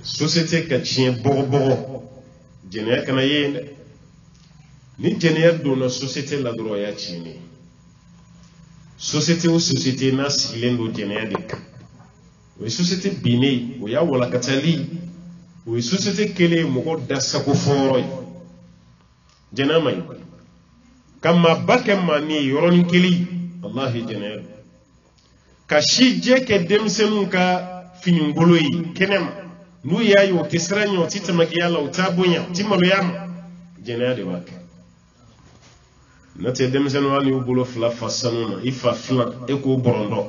société ka tiɲɛ bɔgɔbɔgɔ jɛnɛya kana ye yen dɛ ni jɛnɛya donna société la dɔrɔn o y'a tiɲɛnen société o société n'a sigilen don jɛnɛya de kan o ye société binnen o y'a walakatali o ye société kelen mɔgɔ da sago fɔyɔrɔ ye jɛnɛya man ɲi ka maaba kɛ maa ni ye yɔrɔnin kelen wallahi jɛnɛya don ka si jɛ kɛ denmisɛnninw ka finingolo ye kɛnɛma n'u y'a ye o tɛ siran ɲɛ o tɛ tamakiya la o t'a bonya o tɛ maloya ma jɛnɛya de b'a kɛ n'o tɛ denmisɛnninw hali y'u bolo fila fa sanu na i fa filan e k'o bɔrɔndɔ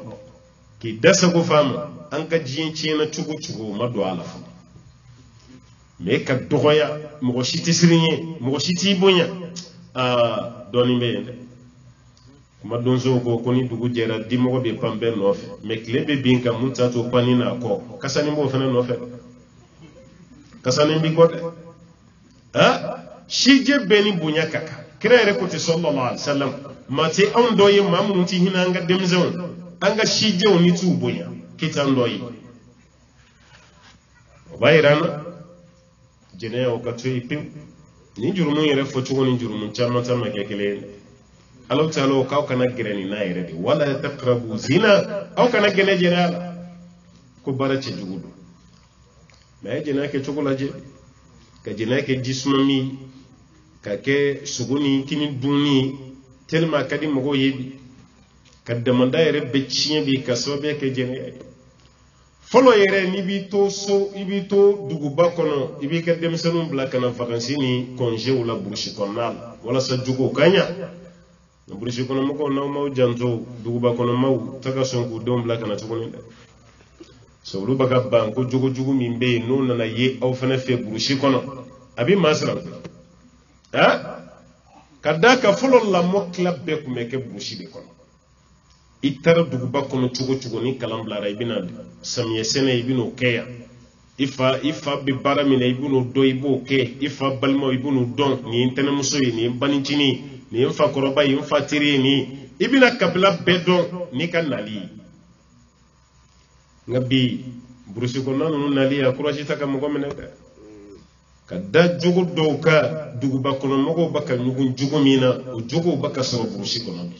k'i da sago fa ma an ka diɲɛ tiɲɛna cogo cogo o ma don a la fɔlɔ mais ka dɔgɔya mɔgɔ si tɛ siran ɲɛ mɔgɔ si t'i bonya dɔɔnin bɛ yen dɛ kuma donsow ko ni dugu jɛra dimɔgɔ bɛ pan bɛɛ nɔfɛ mais tile bɛ bin ka mun ta to panni n'a kɔ kasani b'o fana nɔfɛ kasani b'i kɔ dɛ sijɛ bɛɛ ni bonya ka kan kira yɛrɛ ko ten sallallahu alaihi wasallam maa tɛ anw dɔ ye maa minnu tɛ hinɛ an ka denmisɛnw an ka sijɛw ni t'u bonya k'i t'an dɔ ye o b'a yira an na jɛnɛya o ka to yen pewu ni jurumu yɛrɛ fɔ cogo ni jurumu caman ta ma kɛ kelen ye Allahu ta'ala k'aw kana gɛrɛ nin na yɛrɛ de wala taqrabu zina aw kana gɛrɛ jɛnɛya la ko baara cɛjugu don mais a ye jɛnɛya kɛ cogo lajɛ ka jɛnɛya kɛ jisumami ka kɛ sogo ni kini dunni tellement ka di mɔgɔw ye bi ka damanda yɛrɛ bɛ tiɲɛ bi ka sababuya kɛ jɛnɛya ye fɔlɔ yɛrɛ n'i b'i to so i b'i to duguba kɔnɔ i b'i ka denmisɛnninw bila ka na vacances ni congés la burusi kɔnɔna la walasa jogow ka ɲa burusi kɔnɔ mɔgɔw n'aw m'aw janto duguba kɔnɔ maaw ta ka sɔn k'u denw bila ka na tuguni dɛ so olu bɛ ka ban ko jogo jugu min bɛ yen n'o nana ye aw fana fɛ burusi kɔnɔ a bɛ maa siran ka d'a kan fɔlɔ lamɔ tila bɛɛ tun bɛ kɛ burusi de kɔnɔ i taara duguba kɔnɔ cogo cogo ni kalan bilara i bɛna samiyɛ sɛnɛ i bɛn'o kɛ yan i fa bɛ baara min na i bɛn'o dɔn i b'o kɛ i fa balimaw i bɛn'o dɔn nin ye n tɛnɛmuso ye nin ye n banicinin ye nin ye n fakɔrɔba ye n fa teri ye nin ye i bɛna kabila bɛɛ dɔn n'i ka nali ye nka bi burusi kɔnɔna ninnu nali a courage ta ka mɔgɔ minɛ dɛ ka da jogo dɔw ka duguba kɔnɔ mɔgɔw bɛ ka ɲugun jogo min na o jogow bɛ ka sɔrɔ burusi kɔnɔ bi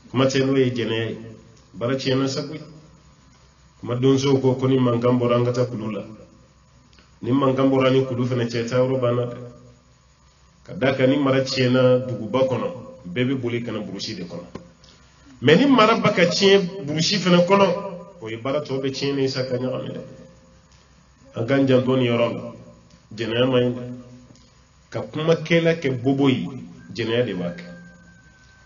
kuma tɛ n'o ye jɛnɛya ye baara tiɲɛna sago kuma donsow ko ni mankan bɔra an ka taa kulu la ni mankan bɔra ni kulu fana cɛ taa yɔrɔ banna dɛ ka da kan ni mara tiɲɛna duguba kɔnɔ bɛɛ bɛ boli ka na burusi de kɔnɔ mais ni mara bɛ ka tiɲɛ burusi fana kɔnɔ o ye baara tɔw bɛ tiɲɛ ni sa ka ɲagami dɛ an k'an janto nin yɔrɔ la jɛnɛya man ɲi dɛ ka kumakɛla kɛ bobo ye jɛnɛya de b'a kɛ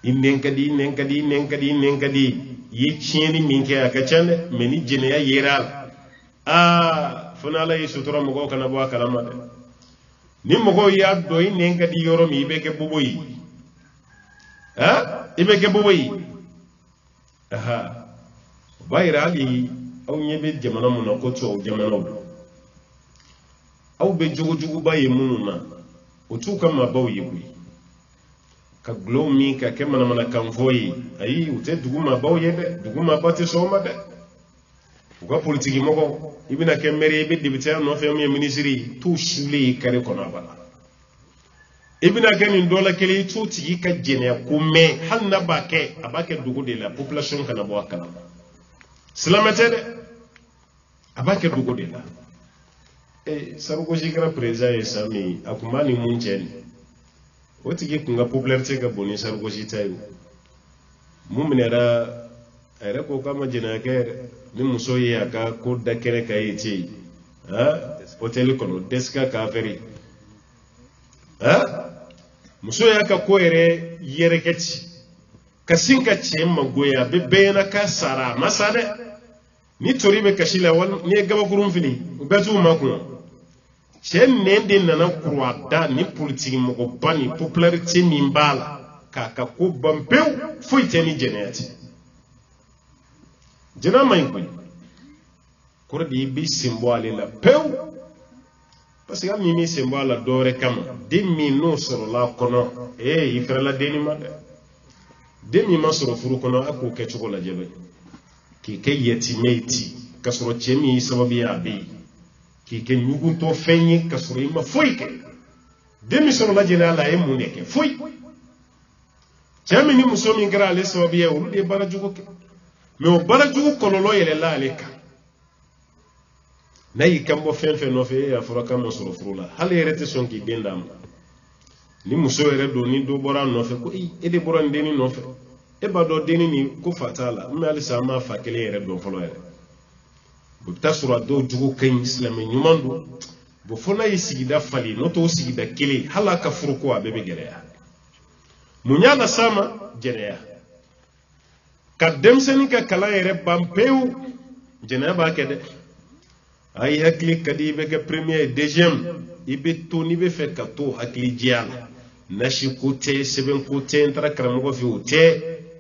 i nɛn ka di i nɛn ka di i nɛn ka di i nɛn ka di i ye tiɲɛni min kɛ a ka ca dɛ mais ni jɛnɛya yera a fo n'ala ye sutura mɔgɔw kana bɔ a kalama dɛ ni mɔgɔw y'a dɔn i nɛn ka di yɔrɔ min i bɛ kɛ bobo ye i bɛ kɛ bobo ye o b'a yira hali aw ɲɛ bɛ jamana mun na ko tubabu jamanaw don aw bɛ jogojuguba ye minnu na o t'u ka maabaw ye koyi ka gulɔw min ka kɛ manamanakan fɔ ye ayi u tɛ dugu maabaw ye dɛ dugu maaba tɛ sɔn o ma dɛ u ka politiki mɔgɔw i bɛna kɛ maire i bɛ débutaya nɔfɛ min ye ministre ye t'u sigilen ye kare kɔnɔ a bala i bɛna kɛ nin dɔ la kelen i t'u tigi ka jɛnɛya ko mɛn hali n'a b'a kɛ a b'a kɛ dogo de la population kana bɔ a kalama silamɛ tɛ dɛ a b'a kɛ dogo de la Sarkozy kɛra président ye san min a tun b'a ni mun cɛ ni o tigi kun ka popularité ka bon ni Sarkozy ta ye mun minɛra a yɛrɛ ko k'a ma jɛnɛya kɛ yɛrɛ ni muso ye a ka ko da kɛnɛ ka ye te yen hôtel kɔnɔ Deska ka affaire muso y'a ka ko yɛrɛ yɛrɛkɛ ci ka sin ka cɛ magoya a bɛ bɛɛ ɲɛna k'a sara a ma sa dɛ ni tori bɛ kasi la wali ni ye gabakurun fili u bɛɛ t'u ma kun cɛ nɛn de nana kuru a da ni politiki mɔgɔba ni popularité min b'a la k'a ka ko ban pewu foyi tɛ ni jɛnɛya tɛ jɛnɛya man ɲi koyi kɔrɔ de i b'i sen bɔ ale la pewu parce que hali ni m'i sen bɔ a la dɔwɛrɛ kama den min n'o sɔrɔla a kɔnɔ i fɛrɛla denni ma dɛ den min ma sɔrɔ furu kɔnɔ a k'o kɛ cogo lajɛ bɛ k'i kɛ yatimɛ ye ten k'a sɔrɔ cɛ min y'i sababu ye a bɛ yen k'i kɛ ɲugutɔ fɛn ye ka sɔrɔ i ma foyi kɛ den sɔrɔ la jɛnɛya la a ye mun de kɛ foyi cɛ min ni muso min kɛra ale sababu ye olu de ye baara jugu kɛ mais o baara jugu kɔlɔlɔ yɛlɛla ale kan n'a y'i kan bɔ fɛn fɛn nɔfɛ a fɔra k'a ma sɔrɔ furu la hali yɛrɛ tɛ sɔn k'i den d'a ma ni muso yɛrɛ don ni dɔ bɔra a nɔfɛ ko e de bɔra nin denni nɔfɛ e b'a dɔn denni nin ko fa t'a la mais halisa an m'a fa kelen yɛrɛ dɔn fɔlɔ yɛrɛ o bɛ taa sɔrɔ a dɔw jugu ka ɲi silamɛ ɲuman don bon fo n'a ye sigida falen n'o t'o sigida kelen hali a ka furu ko a bɛɛ bɛ gɛlɛya mun y'a las'a ma jɛnɛya ka denmisɛnnin ka kalan yɛrɛ ban pewu jɛnɛya b'a kɛ dɛ a y'i hakili ka di i bɛ kɛ premier deuxième i bɛ to n'i bɛ fɛ ka to hakili jɛya la nasi ko tɛ sɛbɛn ko tɛ n taara karamɔgɔ fɛ o tɛ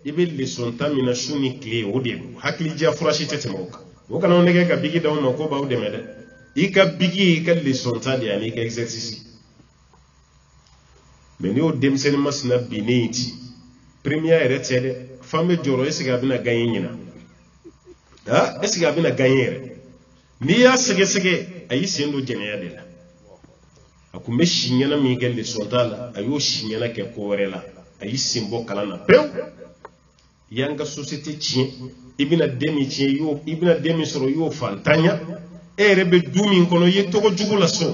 i bɛ leçon ta min na su ni tile o de don hakili jɛya fura si tɛ tɛmɛ o kan o kana nɛgɛ ka bigi d'aw ma ko b'aw dɛmɛ dɛ i ka bigi i ka leçon ta de ye ani i ka exercice mais ni o denmisɛnnin masina binnen ci premier yɛrɛ tɛ dɛ fan bɛ jɔrɔ est ce que a bɛna gagner ɲina est ce que a bɛna gagner yɛrɛ n'i y'a sɛgɛsɛgɛ a y'i sen don jɛnɛya de la a kun bɛ si ɲɛna min kɛ leçon ta la a y'o si ɲɛna kɛ ko wɛrɛ la a y'i sen bɔ kalan na pewu i y'an ka société tiɲɛ i bɛna den min tiɲɛ i bɛna den min sɔrɔ i y'o fantanya e yɛrɛ bɛ du min kɔnɔ i ye tɔgɔ jugu lasɔn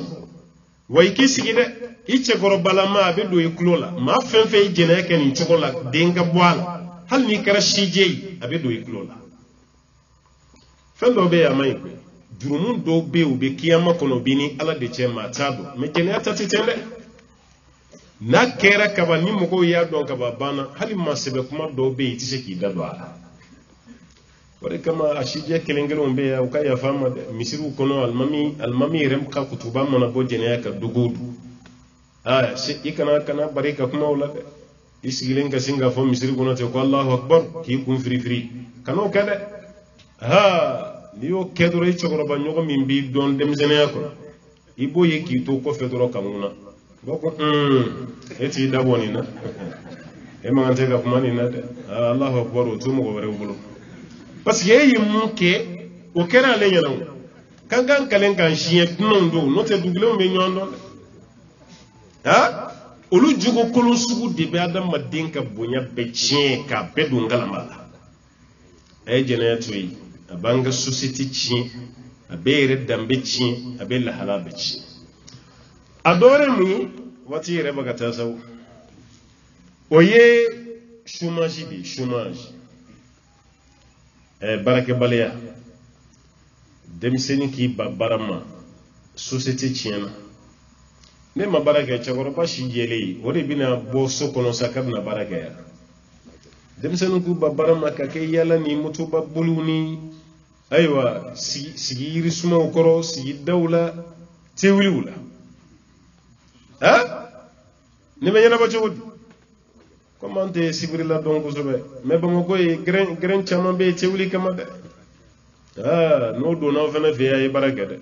wa i k'i sigi dɛ i cɛkɔrɔbalama a bɛ don i tulo la maa fɛn fɛn i jɛnɛya kɛ nin cogo la den ka bɔ a la hali n'i kɛra sijɛ ye a bɛ don i tulo la fɛn dɔw bɛ yen a ma ɲi jurumu dɔw bɛ yen u bɛ kiyama kɔnɔ bi ni ala de cɛ maa t'a dɔn mais jɛnɛya ta tɛ ten dɛ n'a kɛra kaban ni mɔgɔw y'a dɔn kaban banna hali maa sɛbɛ kuma dɔw bɛ yen i tɛ se k'i da don a la o de kama a sijɛ kelen kelenw bɛ yen u ka yafa ma dɛ misiriw kɔnɔ alimami yɛrɛ ka kutuba mana bɔ jɛnɛya kan dogo don i kana bari ka kuma o la dɛ i sigilen ka sin k'a fɔ misiri kɔnɔ ten ko alahu akbar k'i kun firifiri kan'o kɛ dɛ n'i y'o kɛ dɔrɔn i cɛkɔrɔba ɲɔgɔn min b'i dɔn denmisɛnniya kɔnɔ i b'o ye k'i to kɔfɛ dɔrɔn ka ŋuna b'a ko e t'i dabɔ nin na e man kan tɛ ka kuma nin na dɛ alahu akbar o t'o mɔgɔ wɛrɛw bolo parce que e ye mun kɛ o kɛra ale ɲɛna o kan kan kalen kan siɲɛ dunanw don n'o tɛ dugulenw bɛ ɲɔgɔn dɔn dɛ olu jogo kolon sugu de bɛ adamaden ka bonya bɛɛ tiɲɛ k'a bɛɛ don galama la a ye jɛnɛya to yen a b'an ka société tiɲɛ a bɛ yɛrɛ danbe tiɲɛ a bɛ lahala bɛɛ tiɲɛ a dɔ wɛrɛ mun ye waati yɛrɛ bɛ ka taa sago o ye chômage de chômage baarakɛbaliya denmisɛnnin k'i ba baara ma société tiɲɛna ne ma baara kɛ cɛkɔrɔba si jɛlen o de bɛna bɔ so kɔnɔ sa k'a bɛna baara kɛ yan denmisɛnnin k'u ba baara ma ka kɛ yala ni motoba boliw ni ayiwa sigi yirisumaw kɔrɔ sigi daw la tewuliw la ne bɛ ɲɛnabɔ cogo di komi an tɛ sibiri la dɔn kosɛbɛ mais bamakɔ ye gɛrɛn caman bɛ yen tewuli kama dɛ n'o donna aw fana fɛ yan a ye baara kɛ dɛ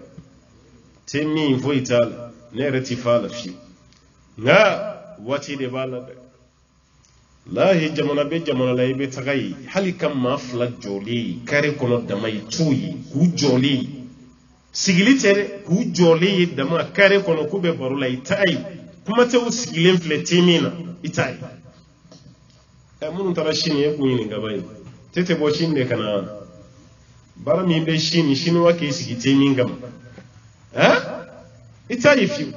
te min foyi t'a la ne yɛrɛ ti fa la fiyewu nka waati de b'a la dɛ lahi jamana bɛ jamana la i bɛ taga ye hali ka maa fila jɔlen kare kɔnɔ dama ye t'u ye k'u jɔlen sigili tɛ dɛ k'u jɔlen ye dama kare kɔnɔ k'u bɛ baro la i t'a ye kuma tɛ u sigilen filɛ te min na i t'a ye minnu taara sini ye kun ɲininka ba ye tɛ bɔ sini de ka na baara min bɛ sini wa k'i sigi te min kama i t'a ye fiyewu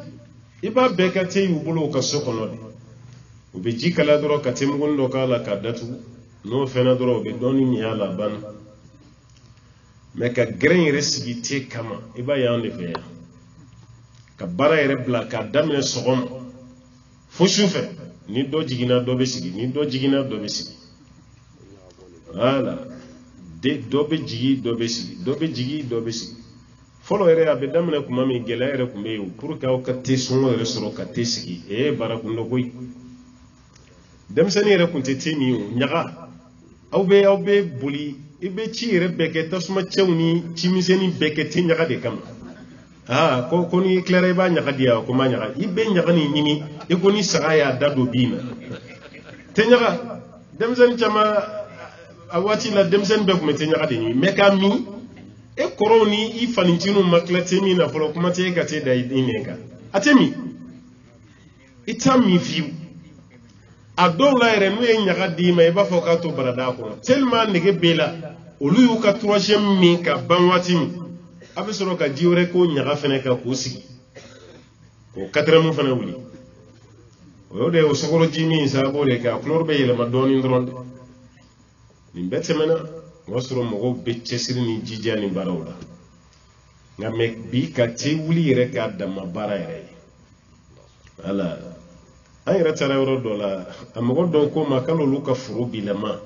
i b'a bɛɛ ka te y'u bolo u ka so kɔnɔ de u bɛ ji kala dɔrɔn ka temuguni dɔ k'a la k'a datugu n'o fɛnna dɔrɔn u bɛ dɔɔni min y'a la banna mais ka gɛrɛn yɛrɛ sigi te kama i b'a ye an de fɛ yan ka baara yɛrɛ bila k'a daminɛ sɔgɔma fo su fɛ ni dɔ jiginna dɔ bɛ sigi ni dɔ jiginna dɔ bɛ sigi voilà dɔ bɛ jigi dɔ bɛ sigi dɔ bɛ jigi dɔ bɛ sigi fɔlɔ yɛrɛ a bɛ daminɛ kuma min gɛlɛya yɛrɛ tun bɛ yen pour que aw ka te sɔngɔ yɛrɛ sɔrɔ ka te sigi baara kun dɔ koyi denmisɛnnin yɛrɛ tun tɛ te min o ɲaga aw bɛ boli i bɛ ci yɛrɛ bɛɛ kɛ tasuma cɛw ni cimisɛnnin bɛɛ kɛ te ɲaga de kama ko ni tilara i b'a ɲaga di yan ko n b'a ɲaga i bɛ ɲaga nin ɲini i ko ni saga y'a da don bin na te ɲaga denmisɛnnin caman a waati la denmisɛnnin bɛɛ tun bɛ te ɲaga de ɲini mais k'a min e koroni I fanintinu maklatemi na folo kuma te ka te da ineka atemi itami fiu adola ere no enyaga di ma e ba fo ka to barada ko tellement nege bela olu yu ka troisième mi ka banwati mi abisoro ka jiwre ko nyaga fene ka ko sigi ko quatrième fana wuli o de o sokoro jimi sa bo le ka flor be yele ma doni ndronde ni bette mena wasoro mo be cesiri ni jija ni barawla nga mek bi ka te wuli re ka dama bara re ala ay ratara euro dola amogo do ko makalo luka furu bilama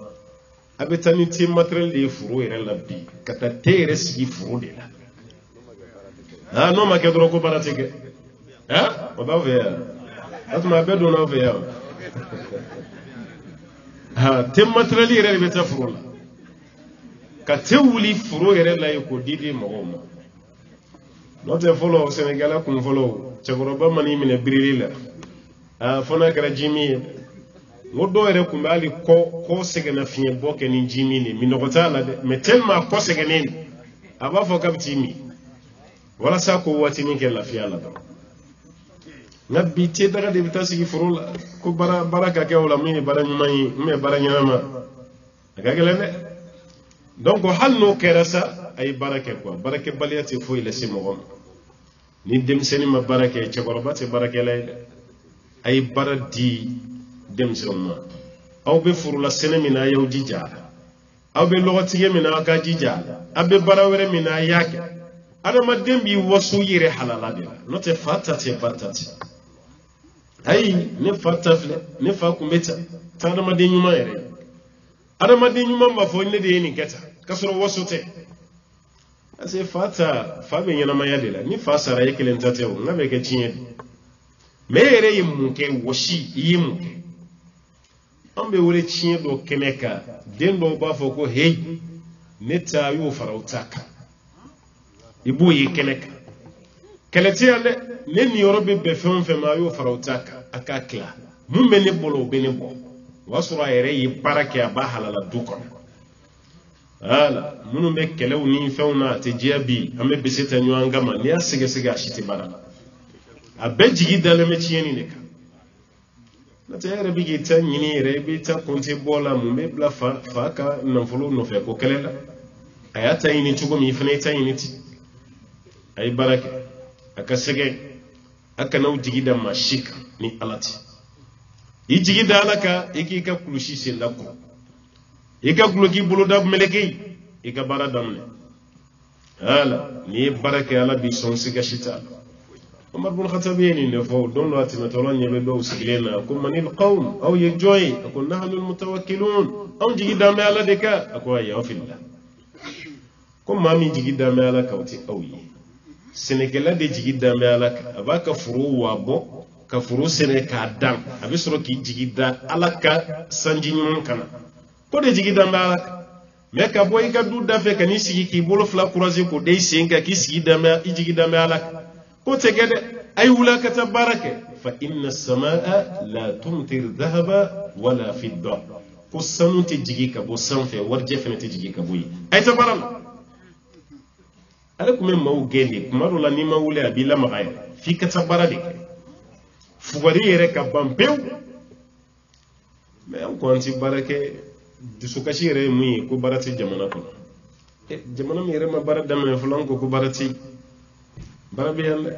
abetani ti matériel de furu ere la bi kata tere sigi furu de la ah no ma ke dro ko barateke ah o ba ver atuma be do na ver ha te matériel ere beta furu la ka te wuli furu ere la ko didi mo no te follow Senegal ko follow chagoroba mani mine birila fona kara jimi ngodo ere kumbali ko segena fiye boke ni jimi ni minogota la de mais tellement ko segenen aba fo kapti mi wala sa ko wati ni ke la fiya la do nabi te daga de bitasi furula ko baraka ke wala mini baranyumai me baranyama aga gelene donc hal no kerasa ay barake ko barake baliyati fo ile simo ni dem seni ma barake chagoroba te barake lay ay baradi dem soma aw be furula sene mina yaw jija aw be logotige mina ka jija abe barawere mina yake adama dembi wasu yire halala de no te fatate bartati ay ne fatafle ne fa kumbeta tadama de nyuma yere adama de nyuma ma fo ne de ni keta kasoro wasu te ase fata fa be nyana ma yade la ni fa sara yake lentate o ngabe ke chinye mere yimuke woshi yimuke ambe wole chinye do keneka dendo ba fo ko hey neta yo farautaka ibu yi keneka keleti ale ne ni yorobe be fem fem ayo farautaka akakla mumbe ne bolo be ne bo wasura ere yi barake aba halala dukon ala munu be kelew ni fewna te jiabi ambe beseta nyangama ni asige siga shiti barala abejigi daleme chiyeni neka na tere bigi ta nyini rebe ta konte bola mumbe bla fa ka namfulu no fe ko kelela ayata yini tugo mi fene ta yini ti ay barake akasege akana ujigi da mashika ni alati ijigi da alaka ikika kulushi selako ika kuluki bulu da meleki ika bara damne ala ni barake ala bi son siga shita Umar bin Khattab yani ne fo don lati metolan yebe do sigilena kum manil qawm aw yajoi akun nahnu al mutawakkilun aw jigi dame ala deka akwa ya fillah kum mami jigi dame ala kawti awi senekela de jigi dame ala abaka furu wabo ka furu seneka dam abisro ki jigi da ala ka sanjinun kana ko de jigi dame ala me ka boy ka du dafe kan sigi ki bolo fla croiser ko de senga ki sigi dame jigi dame ala ko tegede ay wulakata barake fa inna as-samaa la tumtir dhahaba wala fidda ko sanunti jigi ka bo sanfe warje fenete jigi ka boyi ay tabaral ala kuma maw gende kuma la ni mawule abila magay fi ka tabarade fugari yere ka bampew mais ko anti barake disuka shire muy ko barati jamana ko jamana mi yere ma barada me fulan ko barati barabi yalla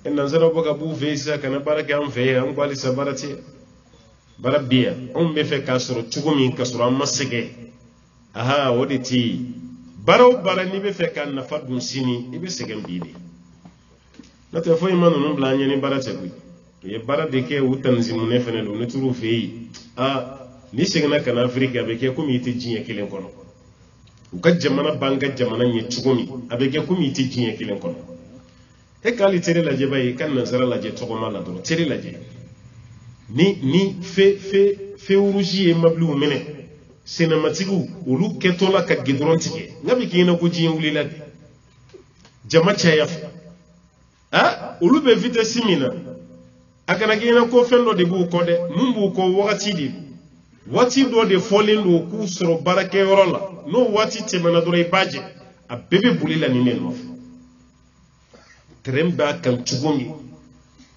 en zero boka bu vesa kana barake am fe am kwali sabarati barabiya on be fe kasoro tugumi kasoro am sege aha woditi baro barani be fe kan na fadum sini ibe segem bidi nate fo imanu non blanye ni barate bu ye barade ke utanzimu ne fene do ne turu fe ni segena kana afrika be ke komite jinye kelen kono uka jamana banga jamana nye tugumi abeke komite jinye kelen kono e kali tere laje bayi kan nazara laje togoma la doro tere laje ni fe uruji e mablu mene cinématiku ulu ketola ka gidron tike ngabi kina ko jiyen wuli la jama chayaf ulu be vite simina akana kina ko fendo de bu ko de mumbu ko wakati di wati do de folin do ku soro barake yorola no wati temana do ibaje a bebe boli la ni ne nof tren ba kan chugomi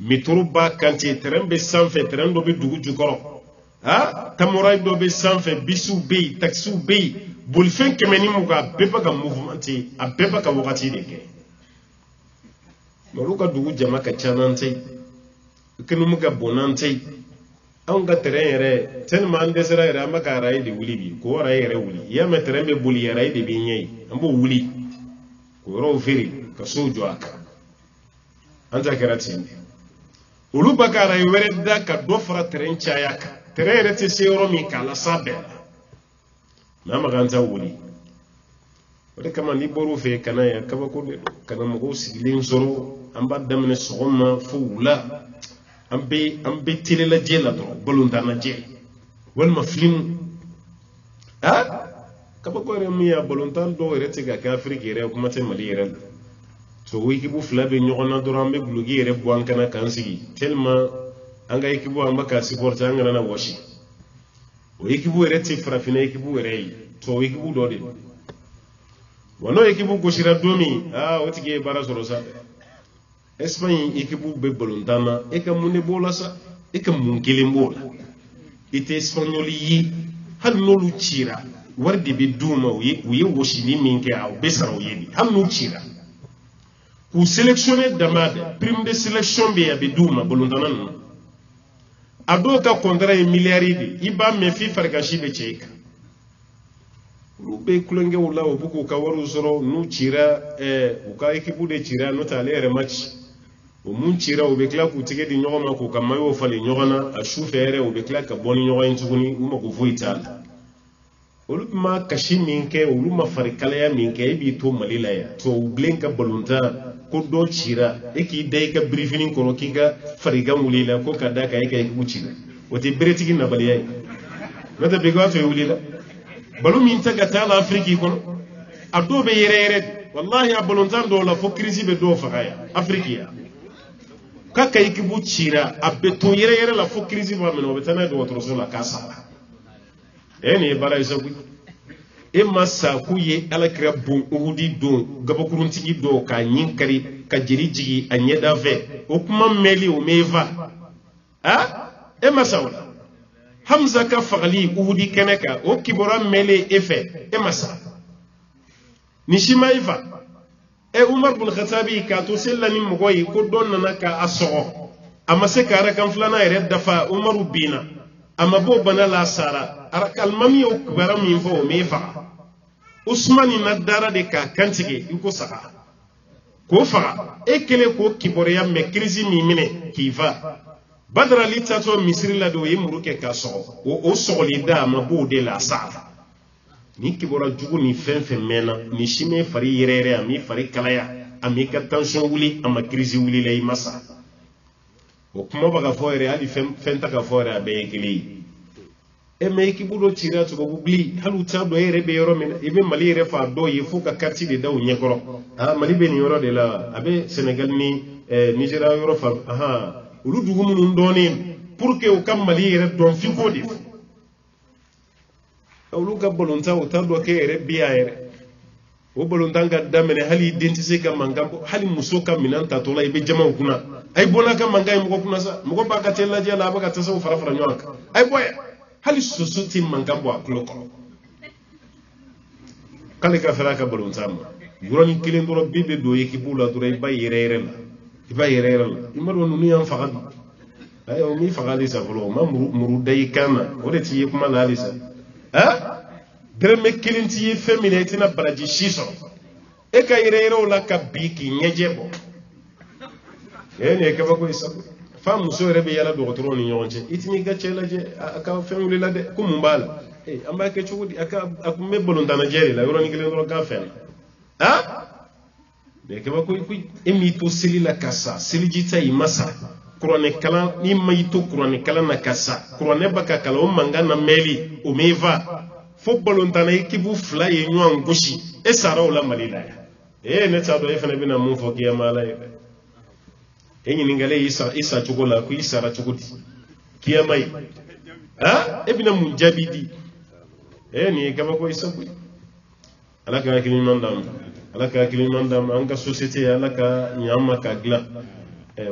metro ba kan ti tren be sanfɛ tren do be dugu jukɔrɔ tamoray do be sanfɛ bisu be taxi be bolfen kemeni muga beba ka mouvementi a beba ka wakati de ke maruka dugu jama ka chanante kenu muga bonante an ga tren yɛrɛ tellement an desera yɛrɛ an baka arayi de wuli bi ko arayi yɛrɛ wuli ya mɛ tren be boli arayi de be ɲɛ an b'o wuli ko yɔrɔw feri ka sow jɔ a kan an ta kɛra ten de olu baka arayi wɛrɛ da ka dɔ fara tren caya kan tren yɛrɛ tɛ se yɔrɔ min k'a lasa bɛɛ la n'a ma kan ta wuli o de kama ni bɔr'u fɛ kana yan kabako de don kana mɔgɔw sigilen sɔrɔ an b'a daminɛ sɔgɔma fo wula an bɛ télé lajɛ la dɔrɔn balontan lajɛ walima film kabako yɛrɛ min ye balontan dɔw yɛrɛ tɛ ka kɛ Afiriki yɛrɛ kuma tɛ Mali yɛrɛ la so o équipe fila bɛ ɲɔgɔn na dɔrɔn an bɛ guloki yɛrɛ bɔ an kana k'an sigi tellement an ka équipe an bɛ ka supporter an kana na wɔsi o équipe yɛrɛ tɛ farafinna équipe yɛrɛ ye so équipe dɔ de don wa n'o équipe gosira don min o tigi ye baara sɔrɔ sa Espagne équipe bɛ balontan na e ka mun de b'o la sa e ka mun kelen b'o la i tɛ Espagnol ye hali n'olu cira wari de bɛ d'u ma u ye wɔsili min kɛ a bɛ sara u ye de hali n'u cira k'u sélectionner dama de prime de sélection bɛ yen a bɛ d'u ma balontanna ninnu a dɔw ka contrat ye miliyari de i b'a mɛn f'i farikasi bɛ cɛ i kan olu bɛ kulonkɛw la u bɛ k'u ka wariw sɔrɔ n'u cira u ka équipe de cira n'o tɛ ale yɛrɛ ma ci o mun cira u bɛ tila k'u tigɛ di ɲɔgɔn ma k'u ka maillot falen ɲɔgɔn na a su fɛ yɛrɛ u bɛ tila ka bɔ ni ɲɔgɔn ye tuguni u mako foyi t'a la olu ma kasi min kɛ olu ma farikalaya min kɛ e b'i to Mali la yan tubabu bilen ka balontan ko dɔ cira e k'i da i ka birifini kɔrɔ k'i ka farigan wuli la ko ka da kan e ka équipe cira o tɛ beretigi nabaliya ye n'o tɛ bɛɛ b'a fɛ wuli la balo min tɛ ka taa la Afiriki kɔnɔ a dɔw bɛ yɛrɛ yɛrɛ de wallahi a balontan dɔw la fo crise bɛ dɔw faga yan Afiriki yan k'a ka équipe cira a bɛ to yɛrɛ yɛrɛ la fo crise b'a minɛ o bɛ taa n'a ye dɔgɔtɔrɔso la k'a sara nin ye baara ye sa koyi e ma sa k'u ye Alakira bon Uhudi don gabakuruntigi dɔw k'a ɲin kari ka jeli jigi a ɲɛda fɛ o kuma mɛnli o m'e fa e ma sa o la Hamza ka fagali Uhudi kɛnɛ kan o kibɔra mɛnlen e fɛ e ma sa ni si ma i fa Umar bin Khattabi k'a to seli la ni mɔgɔ ye ko dɔ nana k'a sɔgɔ a ma se ka arakan filanan yɛrɛ dafa Umaru binna a ma bɔ bana la a sara alimami y'o kibaruya min fɔ o m'e faga Usmani na dara de k'a kantigɛ i ko saga k'o faga e kelen k'o kibaruya mɛ crise min minɛ k'i fa Badara ali tatɔ Misiri la de o ye muru kɛ k'a sɔgɔ o sɔgɔli da a ma b'o de la a sara ni kibaruya jugu ni fɛn fɛn mɛnna ni si m'e fari yɛrɛ yɛrɛ a m'i fari kalaya a m'i ka tension wuli a ma crise wuli la i ma sa o kuma bɛ ka fɔ yɛrɛ hali fɛn ta ka fɔ yɛrɛ a bɛɛ ye kelen ye mais équipe dɔ cira tubabu bili hali u t'a dɔn e yɛrɛ bɛ yɔrɔ min na i bɛ Mali yɛrɛ fa dɔw ye fo ka carte de da u ɲɛkɔrɔ Mali bɛ nin yɔrɔ de la a bɛ Sénégal ni Nigeria yɔrɔ fa olu dugu minnu dɔnnen pour que u ka Mali yɛrɛ dɔn f'i k'o de fɔ olu ka balontan u t'a dɔn k'e yɛrɛ bi yan yɛrɛ o balontan ka daminɛ hali i den tɛ se ka mankan bɔ hali muso ka minɛn tatɔ la i bɛ jama u kunna a ye bɔ n'a ka mankan ye mɔgɔ kunna sa mɔgɔ b'a ka tɛ lajɛ la a bɛ ka tasaw fara fara ɲɔgɔn kan a ye bɔ yan hali soso tɛ mankan bɔ a tulo kɔrɔ k'ale ka fɛrɛ a ka balontan ma yɔrɔnin kelen dɔrɔn bi bɛ don équipe la dɔrɔn i b'a yɛrɛ yɛrɛ la i ma dɔn ninnu y'an faga bi o m'i faga halisa fɔlɔ o ma muru da i kan na o de t'i ye kuma la halisa dɛrɛmɛ kelen t'i ye fɛn min na i tɛna baraji si sɔrɔ e ka yɛrɛ yɛrɛw la ka bi k'i ɲɛjɛ bɔ nin ye kabako ye sa fa muso yɛrɛ bɛ yala dɔgɔtɔrɔw ni ɲɔgɔn cɛ i tɛn'i ka cɛ lajɛ a ka fɛn wulila dɛ ko mun b'a la an b'a kɛ cogo di a kun bɛ balontanajɛ de la yɔrɔnin kelen dɔrɔn k'a fɛn na nin ye kabako ye koyi e m'i to seli la ka sa seliji ta i ma sa kuranɛ kalan n'i ma i to kuranɛ kalan na ka sa kuranɛ b'a ka kalan o mankan na mɛnli o m'e fa fo balontanna équipe fila ye ɲɔgɔn gosi e sara o la Mali la yan ne t'a dɔn e fana bɛna mun fɔ kiyama la ye dɛ e ɲininkalen i sa cogo la ko i sara cogo di kiyama ye e bɛna mun jaabi di nin ye kabako ye sabu Ala ka hakili ɲuman d'an ma ala ka kiliman dam an ka société ala ka ñama ka gla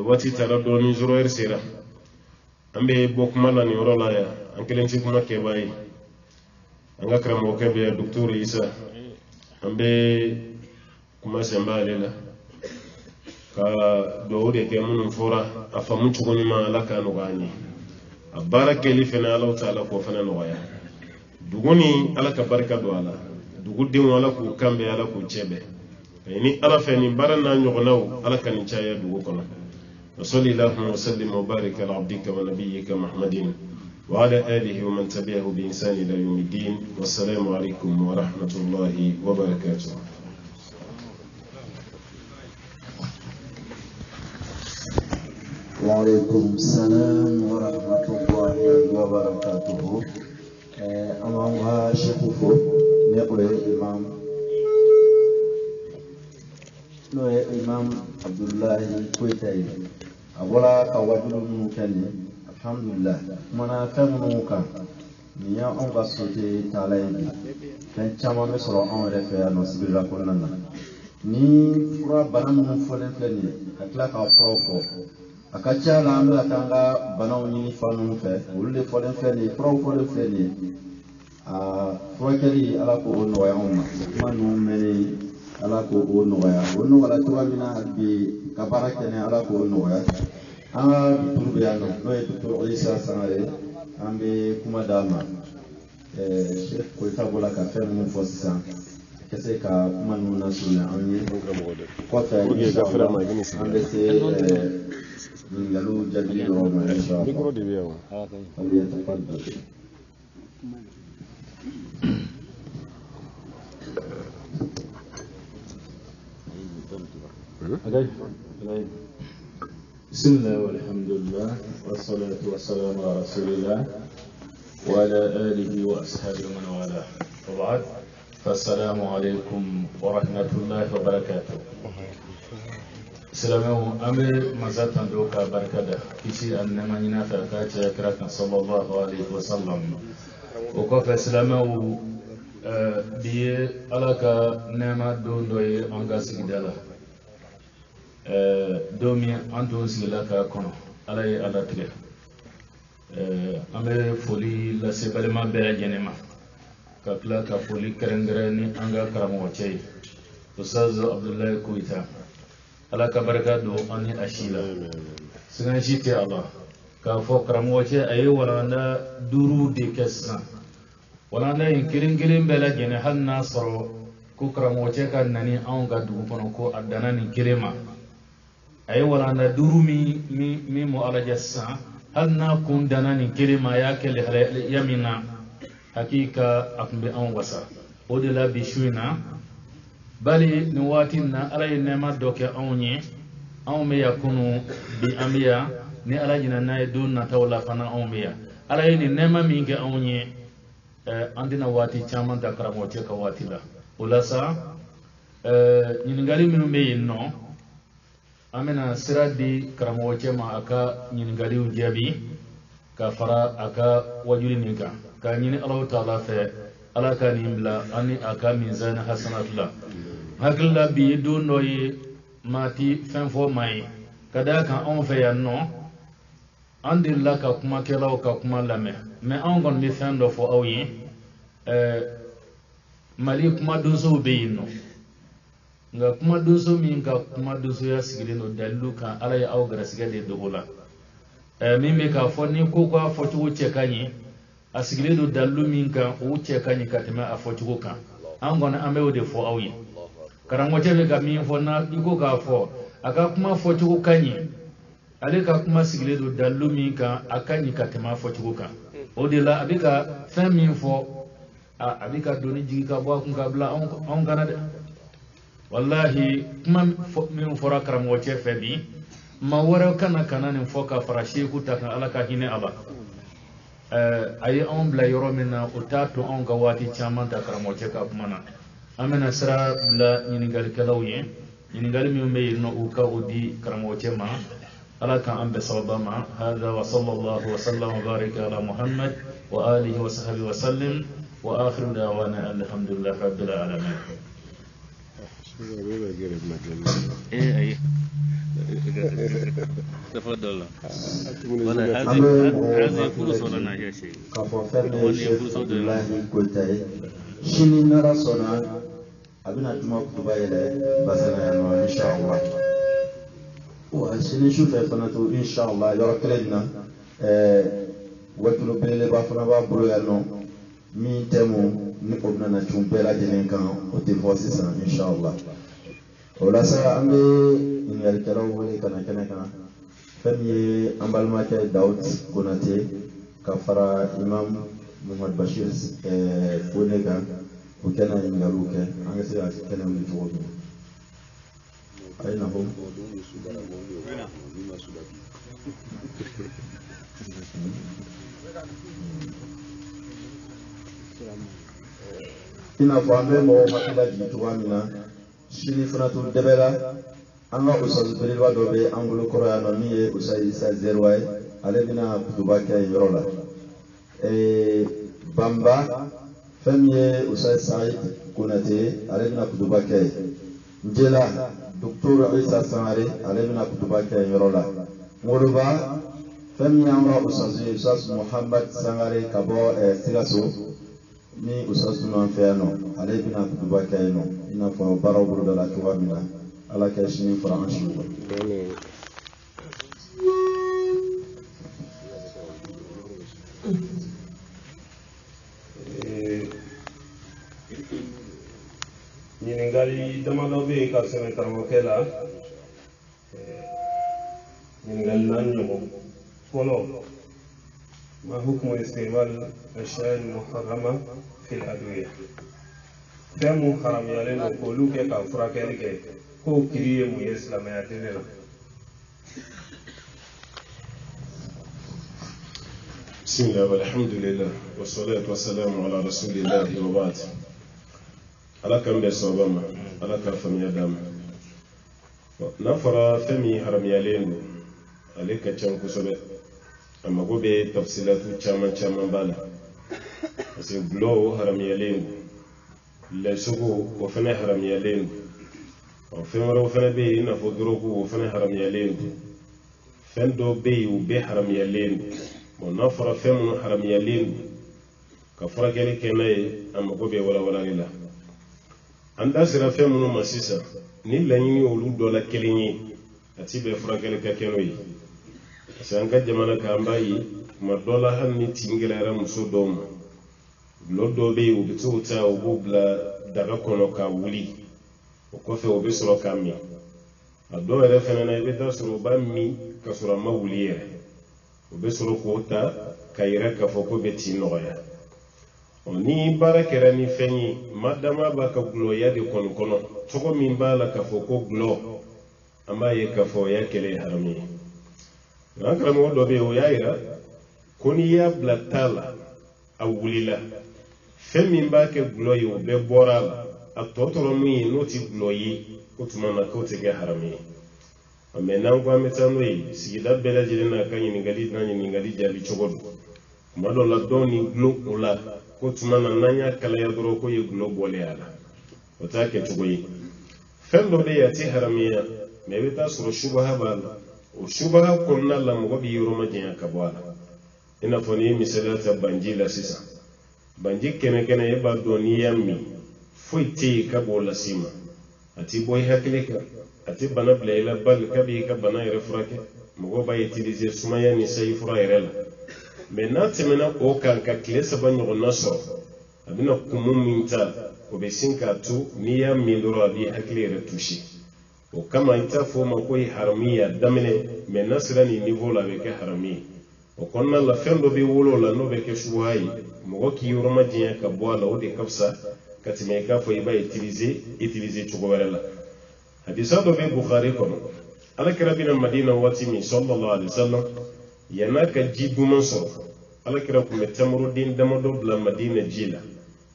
wati tara doni 0 heure sera ambe bokuma la ni rola ya an kelen ci kuma ke bayi an ga karamo ke be docteur Isa ambe kuma samba lela ka do de ke mun fora afamu ci goni ma ala ka no gani abaraka li fana Allah ta'ala ko fana no waya duguni ala ka barka do ala dugudde wala ko kambe ala ko cebe ni ala fani baranna ñogonaw ala kan caya dugu kono وصلى اللهم وسلم وبارك على عبدك ونبيك محمد وعلى آله ومن تبعه بإنسان إلى يوم الدين والسلام عليكم ورحمة الله وبركاته. وعليكم السلام ورحمة الله وبركاته. أمامها شكوفو نقول إمام عبد الله كويتاي أولا كواجب مكاني الحمد لله منا فهمنا كان نيا أنغا سوتي تالاي كان كما مصر أن رفيع نصب لكنا ني فرا بنام فلان فلاني أكلا كفروفو أكتشا لاملا كانغا بناوني فانون فه ولد فلان فلاني فرو فلان فلاني فروكلي على كون وياهما ما نومني ala ko o nɔgɔya o nɔgɔla cogoya min na bi ka baara kɛnɛ ala ko o nɔgɔya an ka duturu bɛ yan nɔ n'o ye duturu Isa Sangare an bɛ kuma d'a ma Sheikh Koyita bɔra ka fɛn minnu fɔ sisan ka se ka kuma ninnu lasurunya an ye kɔfɛ inshallah an bɛ se ɲininkaliw jaabi yɔrɔ ma inshallah. بسم الله والحمد لله والصلاة والسلام على رسول الله وعلى آله وأصحابه ومن والاه وبعد فالسلام عليكم ورحمة الله وبركاته. سلامه أمر مزات دوكا بركة كشي أنما ينافع كاتي كراكن صلى الله عليه وسلم وكفى سلامه بي ألاك نعمة دون دوي أنغا سيدالا domi anto sigila ka kono ala ye ala tigɛ an bɛ foli lase balima bɛɛ lajɛlen ma ka tila ka foli kɛrɛnkɛrɛn ni an ka karamɔgɔ cɛ ye Ustaz Abdullahi Koyita ala ka barika don an ni a si la sigan si tɛ a la k'a fɔ karamɔgɔ cɛ a ye walanda 5 de kɛ sisan walanda in kelen kelen bɛɛ lajɛlen hali n'a sɔrɔ ko karamɔgɔ cɛ ka nani anw ka dugu kɔnɔ ko a danna nin kelen ma ay wala na duru mi mo ala jassa hal na kun dana ni kelima ya kele yamina hakika akumbe an wasa o de la bishuina bali ni watin na ala ye nema doke onye an me yakunu bi amiya ni ala jina na don na tawla fana an me ya ala ye ni nema mi ke onye andina wati chaman da karamo te ka wati la ulasa ni ngali minu me yinno amena siradi karamɔgɔ cɛ ma a ka ɲininkaliw jaabi ka fara a ka wajuli nin kan ka ɲini Alahu Taala fɛ ala ka nin bila ani a ka mizani hasanatu la hakili la bi ye don dɔ ye maa ti fɛn fɔ maa ye ka d'a kan anw fɛ yan nɔ an delila ka kumakɛlaw ka kuma lamɛn mɛ anw kɔni bɛ fɛn dɔ fɔ aw ye Mali kuma donsow bɛ yen nɔ nga kuma donso min ka kuma donso ya sigilen no dalilu kan ala ye aw garasigɛ de dogo la min bɛ k'a fɔ ni ko k'a fɔcogo cɛ ka ɲi a sigilen do dalilu min kan o cɛ ka ɲi ka tɛmɛ a fɔcogo kan an kɔni an bɛ o de fɔ aw ye karamɔgɔcɛ bɛ ka min fɔ na i ko k'a fɔ a ka kuma fɔcogo ka ɲi ale ka kuma sigilen do dalilu min kan a ka ɲi ka tɛmɛ a fɔcogo kan o de la a bɛ ka fɛn min fɔ a bɛ ka doni jigi ka bɔ a kun ka bila anw kana dɛ wallahi kuma min fɔra karamɔgɔ cɛ fɛ bi ma wɛrɛ kana nin fɔ ka fara sheku ta kan ala ka hinɛ a la a ye anw bila yɔrɔ min na o t'a to anw ka waati caman ta karamɔgɔ cɛ ka kuma na an bɛna sira bila ɲininkalikɛlaw ye ɲininkali min bɛ yen nɔ u ka o di karamɔgɔ cɛ ma ala kan an bɛɛ sababa ma hada wa sallallahu wa sallam wa barika ala muhammad wa alihi wa sahbihi wa sallim wa akhiru da'wana alhamdulillahi rabbil alamin اي تفضل. هذه فرصة لنا يا شيخ. Shini nara sona abina tuma kutuba yele basana ya no inshallah. Wa shini shufa fana to inshallah yoro kledina watulo bele ba fana ba bulu ya no mi temu ni ko na chumpela jenen kan o te fosi sa inshallah. Ola sa ambe in yar kala wole kana fami ambalma ke Daud Konate kafara imam Muhammad Bashir Fonega وكان ينقلوك أنا سيأتي كلام الجواب أين هم؟ إن فامي موماتلا جيتوامنا شيني فناتو دبلا أنا أستاذ بريلوا دوبي أنغلو كوريانو مي أستاذ إسا زيرواي علينا بدوباكي يرولا بامبا Famille Ousseyn Saïd Konate, Alebina Koudoubaké. Njela, Docteur Issa Sanare, Alebina Koudoubaké Yorola. Mourouba, famille Amra Oussas Mohamed Sangare Kabo Sigasso, ni Oussas Manféano, Alebina Koudoubaké no, ina fa Barabou de la Touamina, à la Kachini Franchi. Ɲininkali damadɔ bɛ yen ka sɛbɛn karamɔgɔkɛ la ɲininkali naani ɲɔgɔn fɔlɔ ma hukumu istimal ashya'i muharrama fil adwiya fɛn mun haramuyalen don k'olu kɛ ka furakɛli kɛ k'o kiri ye mun ye silamɛya diinɛ la. Bismillah walhamdulillah wassalatu wassalamu ala rasulillah wa ba'd. Ala kan bɛ sɔrɔ ma ala ka faamuya d'a ma n'a fɔra fɛn min haramuyalen don ale ka ca kosɛbɛ a mago bɛ tafsilatu caman b'a la parce que gulɔ haramuyalen don lɛsogo o fana haramuyalen don fɛn wɛrɛw fana bɛ yen i n'a fɔ dɔrɔgu o fana haramuyalen don fɛn dɔw bɛ yen u bɛɛ haramuyalen don n'a fɔra fɛn minnu haramuyalen don ka furakɛli kɛ n'a ye a mago bɛ walawalali la. An da sera fɛn minnu ma sisan ni laɲini olu dɔ la kelen ye a ti bɛn furakɛli ka kɛ n'o ye parce que an ka jamana kan an b'a ye tuma dɔ la hali ni tin gɛlɛyara muso dɔw ma gulɔ dɔw bɛ yen u bɛ t'o ta u b'o bila daga kɔnɔ k'a wuli o kɔfɛ u bɛ sɔrɔ k'a min a dɔw yɛrɛ fana na i bɛ taa sɔrɔ u b'a min ka sɔrɔ a ma wuli yɛrɛ u bɛ sɔrɔ k'o ta ka yɛrɛ k'a fɔ ko bɛ tin nɔgɔya. Ni baara kɛra ni fɛn ye madama b'a ka gulɔya de kɔni kɔnɔ cogo min b'a la k'a fɔ ko gulɔ an b'a ye k'a fɔ o y'a kɛlɛ ye haramu ye nka karamɔgɔ dɔ bɛ yen o y'a yira ko n'i y'a bila ta la a wulila fɛn min b'a kɛ gulɔ ye o bɛɛ bɔra a la a tɔ tora min ye n'o ti gulɔ ye ko tuma na k'o tɛ kɛ haramu ye mɛ n'an ko an bɛ taa n'o ye sigida bɛɛ lajɛlen n'a ka ɲininkali n'a ɲininkali jaabi cogo don tuma dɔ la dɔw ni gulɔ o la ko tuma na n'an y'a kalaya dɔrɔn ko ye gulɔ bɔlen a la o t'a kɛ cogo ye fɛn dɔ bɛ yen a ti haramuya mɛ i bɛ taa sɔrɔ subaha b'a la o subaha kɔnɔna la mɔgɔ b'i yɔrɔ ma janya ka bɔ a la i n'a fɔ n'i ye misaliya ta banji la sisan banji kɛnɛ e b'a dɔn n'i y'a min foyi tɛ yen ka b'o lase ma a ti bɔ i hakili kan a ti bana bila i la bali ka b'i ka bana yɛrɛ furakɛ mɔgɔ b'a utiliser sumaya ni sayi fura yɛrɛ la mɛ n'a tɛmɛna o kan ka tile 3 ɲɔgɔnna sɔrɔ a bɛna kumu min ta o bɛ sin k'a to n'i y'a min dɔrɔn a b'i hakili yɛrɛ touché o kama i t'a fɔ o ma ko ye haramu ye a daminɛ mɛ n'a sera nin niveau la a bɛ kɛ haramu ye o kɔnɔna la fɛn dɔ bɛ wolo o la n'o bɛ kɛ subaha ye mɔgɔ k'i yɔrɔ ma janya ka bɔ a la o de ka fisa ka tɛmɛ i k'a fɔ i b'a utiliser cogo wɛrɛ la hadisa dɔ bɛ Bukhari kɔnɔ alakira bɛna Madina waati min sallallahu alaihi wasallam yan'a ka ji duman sɔrɔ alakira tun bɛ tamuruden damadɔ bila Madina ji la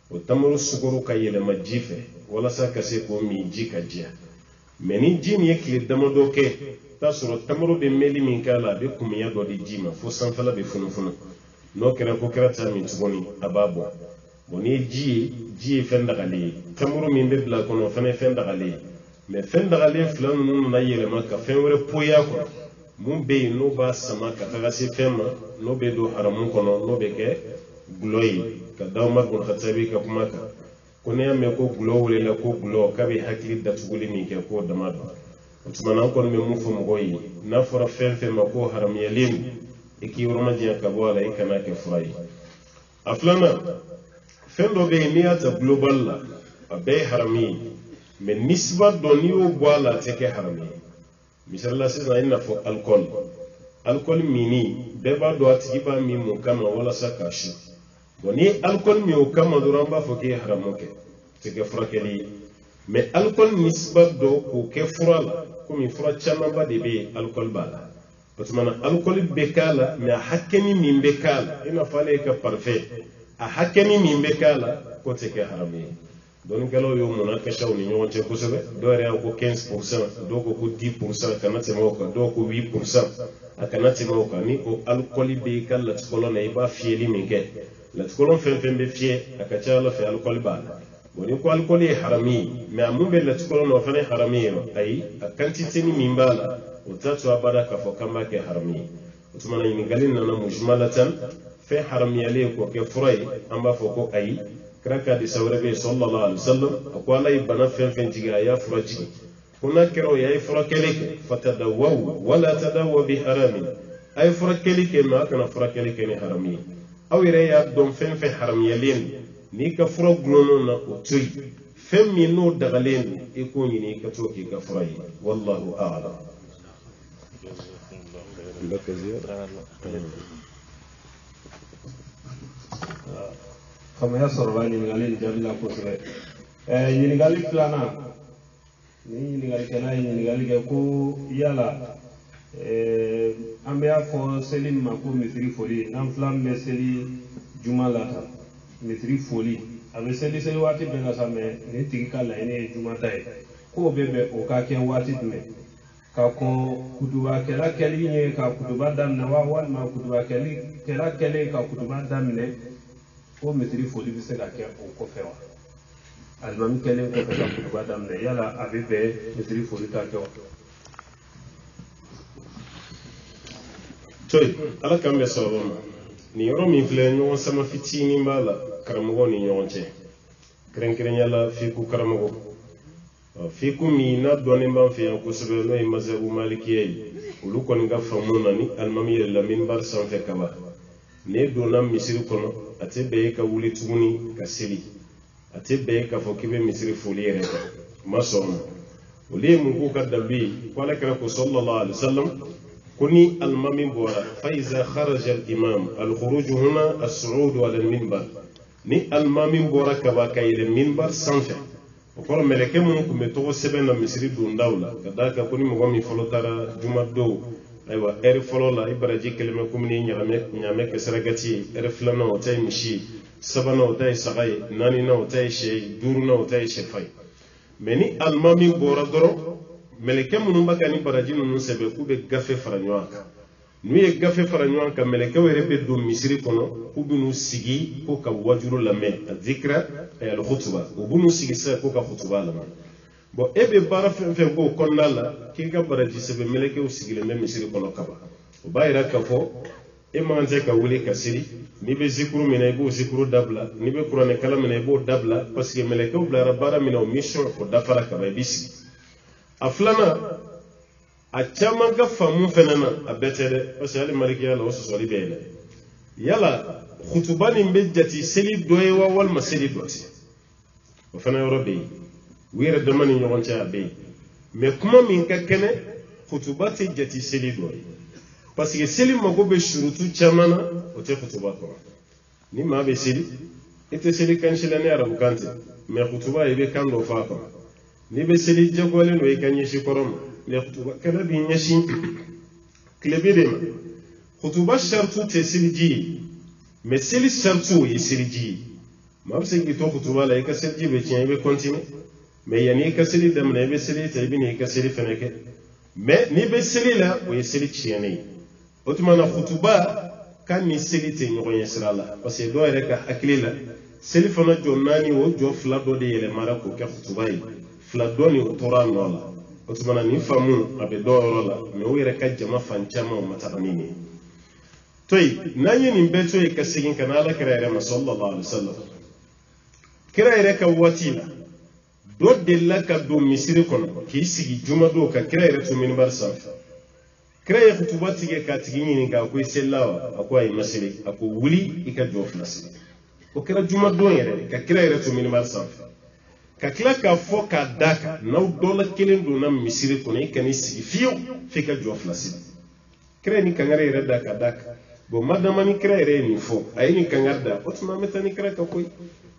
o tamuru sukoro ka yɛlɛma ji fɛ walasa ka se k'o min ji ka diya mɛ ni ji min ye tile damadɔ kɛ t'a sɔrɔ tamuru bɛ mɛli min k'a la a bɛ kumuya dɔ di ji ma fo sanfɛla bɛ funufunu n'o kɛra ko kɛra t'a min tuguni a b'a bɔ bon ni ji ye fɛn dagalen ye tamuru min bɛ bila a kɔnɔ o fana ye fɛn dagalen ye mais fen dagalen fila ninnu nana yɛlɛma ka fɛn wɛrɛ poya kɔnɔ mun bɛ yen n'o b'a sama ka taga se fɛn ma n'o bɛ don haramu kɔnɔ n'o bɛ kɛ gulɔ ye ka da Umar bin Khattabi ka kuma kan ko n'i y'a mɛn ko gulɔ welela ko gulɔ k'a bɛ hakili datuguli min kɛ k'o dama dɔn o tuma na an kɔni bɛ mun fɔ mɔgɔw ye n'a fɔra fɛn fɛn ma ko haramuyalen don i k'i yɔrɔ majanya ka bɔ a la i kana kɛ fura ye a filanan fɛn dɔ bɛ yen n'i y'a ta global la a bɛɛ ye haramu ye mais nisba dɔ n'i y'o bɔ a la a tɛ kɛ haramu ye misali la sisan i n'a fɔ alcool minni bɛɛ b'a dɔn a tigi b'a min mun kama walasa k'a su bon ni alcool min o kama dɔrɔn an b'a fɔ k'i ye haramu kɛ o tɛ kɛ furakɛli ye mais alcool nisba dɔ k'o kɛ fura la komi fura camanba de bɛ yen alcool b'a la o tuma na alcool bɛ k'a la mais a hakɛni min bɛ k'a la i n'a fɔ ale ka parfait a hakɛni min bɛ k'a la k'o tɛ kɛ haramu ye dɔnnikɛlaw y'o munakɛsaw ni ɲɔgɔn cɛ kosɛbɛ dɔw yɛrɛ y'a ko 15% dɔw ko 10% a kana tɛmɛ o kan dɔw ko 8% a kana tɛmɛ o kan ni o alcool bɛ i ka latikɔlɔn na i b'a fiyɛli min kɛ latikɔlɔn fɛn fɛn bɛ fiyɛ a ka ca ala fɛ alcool b'a la bon ni ko alcool ye haramu ye mais a mun bɛ latikɔlɔn na o fana ye haramu ye ayi a quantité ni min b'a la o t'a to a bada k'a fɔ k'an b'a kɛ haramu ye o tuma na ɲininkali nana mujmalatan fɛn haramuyalen k'o kɛ fura ye an b'a fɔ ko ayi kira ka hadisa wɛrɛ bɛ yen sallallahu alaihi wasallam a ko ala ye bana fɛn fɛn jigin a y'a fura jigin ko n'a kɛra o ye a ye furakɛli kɛ fatadawaw wala tadawaw bi haramin a ye furakɛli kɛ mais a kana furakɛli kɛ ni haramu ye aw yɛrɛ y'a dɔn fɛn fɛn haramuyalen don n'i ka fura gulonnen na o to yen fɛn min n'o dagalen don i k'o ɲini i ka to k'i ka fura ye wallahu a'lam. Faamaya sɔrɔla ɲininkali in jaabi la kosɛbɛ. Ɲininkali filanan ni ɲininkalikɛla ye ɲininkali kɛ ko yala an bɛ y'a fɔ seli ma ko misiri foli n'an fila min bɛ seli juma la tan misiri foli a bɛ seli waati bɛɛ la sa mais ni tigi ka laɲini ye juma ta ye k'o bɛ bɛn o ka kɛ waati jumɛn ka kɔn kutubakɛla kɛli ye ka kutuba daminɛ wa walima kutubakɛla kɛlen ka kutuba daminɛ ko misiri foli bɛ se ka kɛ o kɔfɛ wa alimami kɛlen kɔfɛ ka kutuba daminɛ yala a bɛ bɛn misiri foli ka kɛ wa. toyi ala k'an bɛ sababa ma nin yɔrɔ min filɛ ɲɔgɔn sama fitinin b'a la karamɔgɔw ni ɲɔgɔn cɛ kɛrɛnkɛrɛnya la fiku karamɔgɔ fiku min n'a dɔnnen b'an fɛ yan kosɛbɛ n'o ye mazhabu malikiya ye olu kɔni ka faamu na ni alimami yɛlɛla minbar sanfɛ kaba ne donna misiri kɔnɔ a tɛ bɛn e ka wuli tuguni ka seli a tɛ bɛn e k'a fɔ k'i bɛ misiri foli yɛrɛ kɛ ma sɔn ma olu ye mun k'u ka dalu ye ko ala kɛra ko sallallahu alaihi wasallam ko ni alimami bɔra fa iza kharaja al-imam al-khuruju huna as-su'udu ala al-minbar ni alimami bɔra kaba ka yɛlɛ minbar sanfɛ o kɔrɔ mɛlɛkɛ minnu tun bɛ tɔgɔ sɛbɛn na misiri dondaw la ka d'a kan ko ni mɔgɔ min fɔlɔ taara juma don ayiwa ɛri fɔlɔ la i baraji kɛlɛmɛ komi ni ɲaamɛ kɛ sarakati ye ɛri filanan o ta ye misi ye sabanan o ta ye saga ye naaninan o ta ye sɛ ye duurunan o ta ye sɛfa ye mais ni alimami bɔra dɔrɔn mɛlɛkɛ minnu b'a ka ni baraji ninnu sɛbɛn k'u bɛ gafe fara ɲɔgɔn kan n'u ye gafe fara ɲɔgɔn kan mɛlɛkɛw yɛrɛ bɛ don misiri kɔnɔ k'u bɛn'u sigi ko ka wajuru lamɛn a zikira al-khutuba u b'u sigi sisan ko ka khutuba lamɛn bon e bɛ baara fɛn fɛn k'o kɔnɔna la k'i ka baraji sɛbɛn mɛlɛkɛw sigilen bɛ misiri kɔnɔ kaban o b'a yira k'a fɔ e man tɛ ka wuli ka seli n'i bɛ zikuru minɛ i b'o zikuru dabila n'i bɛ kuranɛ kala minɛ i b'o dabila parce que mɛlɛkɛw bilara baara min na o mission o dafara kaban i b'i sigi a filanan a caman ka faamu fɛnɛ na a bɛɛ tɛ dɛ parce que hali malikiya la o sɔsɔli bɛ yɛlɛ yala khutuba nin bɛ jate seli dɔ ye wa walima seli dɔ tɛ o fana yɔrɔ bɛ yen u yɛrɛ dama ni ɲɔgɔn cɛ a bɛ yen mais kuma min ka kɛnɛ khutuba tɛ jate seli dɔ ye parce que seli mago bɛ surutu caman na o tɛ khutuba kɔnɔ ni maa bɛ seli i tɛ seli kansi la ni arabukan tɛ mais khutuba i bɛ kan dɔ fɔ a kɔnɔ n'i bɛ seli jagoyalen don i ka ɲɛsin kɔrɔ ma mais khutuba kɛlɛ b'i ɲɛsin tilebe de ma khutuba shartu tɛ seliji ye mais seli shartu o ye seliji ye maa bɛ se k'i to khutuba la i ka seliji bɛ tiɲɛ i bɛ continuer mais yanni i ka seli daminɛ i bɛ seli ta i bɛ n'i ka seli fɛnɛ kɛ mais n'i bɛ seli la o ye seli tiɲɛnen ye o tuma na khutuba ka ni seli tɛ ɲɔgɔn ye sira la parce que dɔw yɛrɛ ka hakili la seli fana jɔ naani o jɔ fila dɔ de yɛlɛmara k'o kɛ khutuba ye fila dɔɔni o tora nɔ la o tumana ni faamu a bɛ dɔ yɔrɔ la mɛ o yɛrɛ ka jama fan caman ma taga ni nin to yen n'an ye nin bɛɛ to yen ka segin ka na ala kira yɛrɛ ma sallallahu alaihi wasallam kira yɛrɛ ka waati la dɔ delila ka don misiri kɔnɔ k'i sigi juma don ka kira yɛrɛ to minibari sanfɛ kira ye kutuba tigɛ k'a tigi ɲininka a ko i selila wa a ko ayi ma seli a ko wuli i ka jɔ fila seli o kɛra juma don yɛrɛ ka kira yɛrɛ to minibari sanfɛ ka tila k'a fɔ k'a da kan n'aw dɔ la kelen donna misiri kɔnɔ i kan'i sigi fiyewu f'i ka jɔ fila seli kira ye ni kangari yɛrɛ da ka da kan bon madama ni kira yɛrɛ ye nin fɔ a ye nin kangari da o tuma an bɛ taa ni kira ka koyi